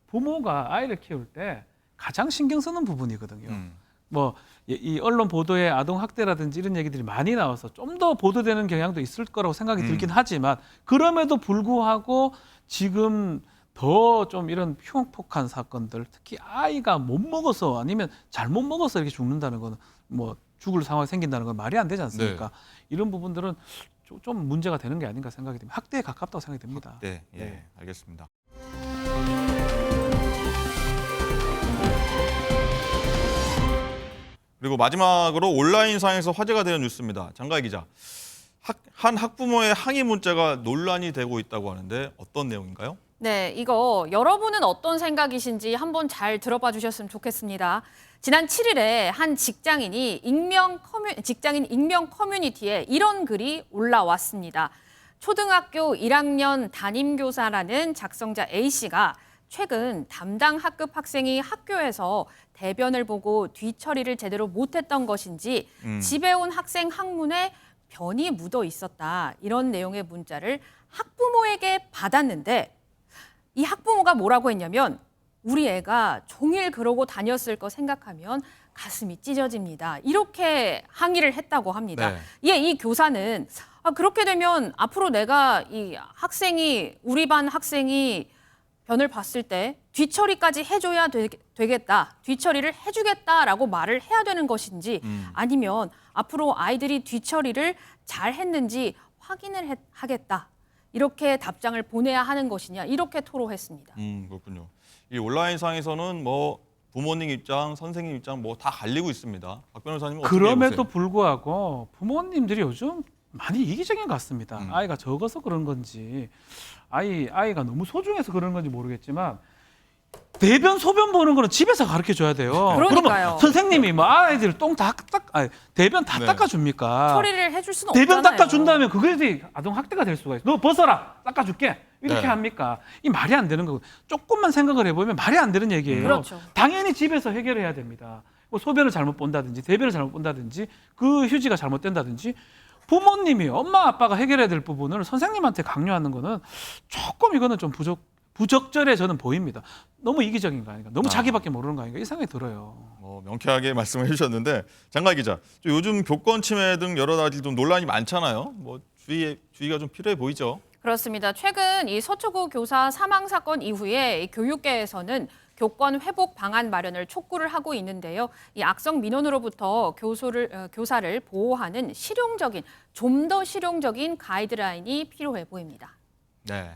부모가 아이를 키울 때 가장 신경 쓰는 부분이거든요. 뭐 이 언론 보도에 아동 학대라든지 이런 얘기들이 많이 나와서 좀 더 보도되는 경향도 있을 거라고 생각이 들긴 하지만 그럼에도 불구하고 지금 더 좀 이런 흉폭한 사건들, 특히 아이가 못 먹어서 아니면 잘못 먹어서 이렇게 죽는다는 거는 뭐 죽을 상황이 생긴다는 건 말이 안 되지 않습니까? 이런 부분들은 좀 문제가 되는 게 아닌가 생각이 됩니다. 학대에 가깝다고 생각이 됩니다. 네, 예, 알겠습니다. 그리고 마지막으로 온라인상에서 화제가 되는 뉴스입니다. 장가희 기자, 한 학부모의 항의 문자가 논란이 되고 있다고 하는데 어떤 내용인가요? 네, 이거 여러분은 어떤 생각이신지 한번 잘 들어봐 주셨으면 좋겠습니다. 지난 7일에 한 직장인이 직장인 익명 커뮤니티에 이런 글이 올라왔습니다. 초등학교 1학년 담임교사라는 작성자 A씨가 최근 담당 학급 학생이 학교에서 대변을 보고 뒤처리를 제대로 못했던 것인지 집에 온 학생 항문에 변이 묻어 있었다. 이런 내용의 문자를 학부모에게 받았는데 이 학부모가 뭐라고 했냐면 우리 애가 종일 그러고 다녔을 거 생각하면 가슴이 찢어집니다. 이렇게 항의를 했다고 합니다. 네. 이 교사는 그렇게 되면 앞으로 내가 우리 반 학생이 변을 봤을 때 뒤처리까지 해줘야 되겠다. 뒤처리를 해주겠다라고 말을 해야 되는 것인지 아니면 앞으로 아이들이 뒤처리를 잘 했는지 확인을 하겠다. 이렇게 답장을 보내야 하는 것이냐 이렇게 토로했습니다. 그렇군요. 이 온라인상에서는 뭐 부모님 입장, 선생님 입장 뭐 다 갈리고 있습니다. 박 변호사님 어떻게 그럼에도 보세요? 불구하고 부모님들이 요즘 많이 이기적인 것 같습니다. 아이가 적어서 그런 건지 아이가 너무 소중해서 그런 건지 모르겠지만 대변 소변 보는 거는 집에서 가르쳐 줘야 돼요. 그러니까요. 그러면 선생님이 뭐 아이들 대변 다 네. 닦아줍니까? 처리를 해줄 수는 대변 없잖아요. 닦아준다면 그게 아동 학대가 될 수가 있어. 너 벗어라, 닦아줄게. 이렇게 네. 합니까? 이 말이 안 되는 거고. 조금만 생각을 해보면 말이 안 되는 얘기예요. 그렇죠. 당연히 집에서 해결해야 됩니다. 뭐 소변을 잘못 본다든지 대변을 잘못 본다든지 그 휴지가 잘못된다든지 부모님이 엄마 아빠가 해결해야 될 부분을 선생님한테 강요하는 거는 조금 이거는 좀 부적절해 저는 보입니다. 너무 이기적인 거 아닌가? 너무 자기밖에 모르는 거 아닌가? 이 생각이 들어요. 명쾌하게 말씀을 해주셨는데 장가희 기자, 요즘 교권 침해 등 여러 가지 좀 논란이 많잖아요. 뭐 주의가 좀 필요해 보이죠? 그렇습니다. 최근 이 서초구 교사 사망 사건 이후에 교육계에서는 교권 회복 방안 마련을 촉구를 하고 있는데요. 이 악성 민원으로부터 교사를 보호하는 좀 더 실용적인 가이드라인이 필요해 보입니다. 네.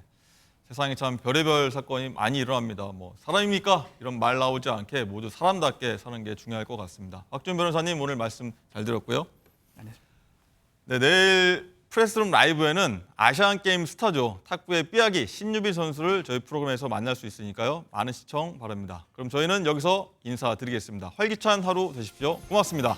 세상에 참 별의별 사건이 많이 일어납니다. 뭐 사람입니까? 이런 말 나오지 않게 모두 사람답게 사는 게 중요할 것 같습니다. 박준 변호사님 오늘 말씀 잘 들었고요. 네, 내일 프레스룸 라이브에는 아시안게임 스타죠. 탁구의 삐약이 신유비 선수를 저희 프로그램에서 만날 수 있으니까요. 많은 시청 바랍니다. 그럼 저희는 여기서 인사드리겠습니다. 활기찬 하루 되십시오. 고맙습니다.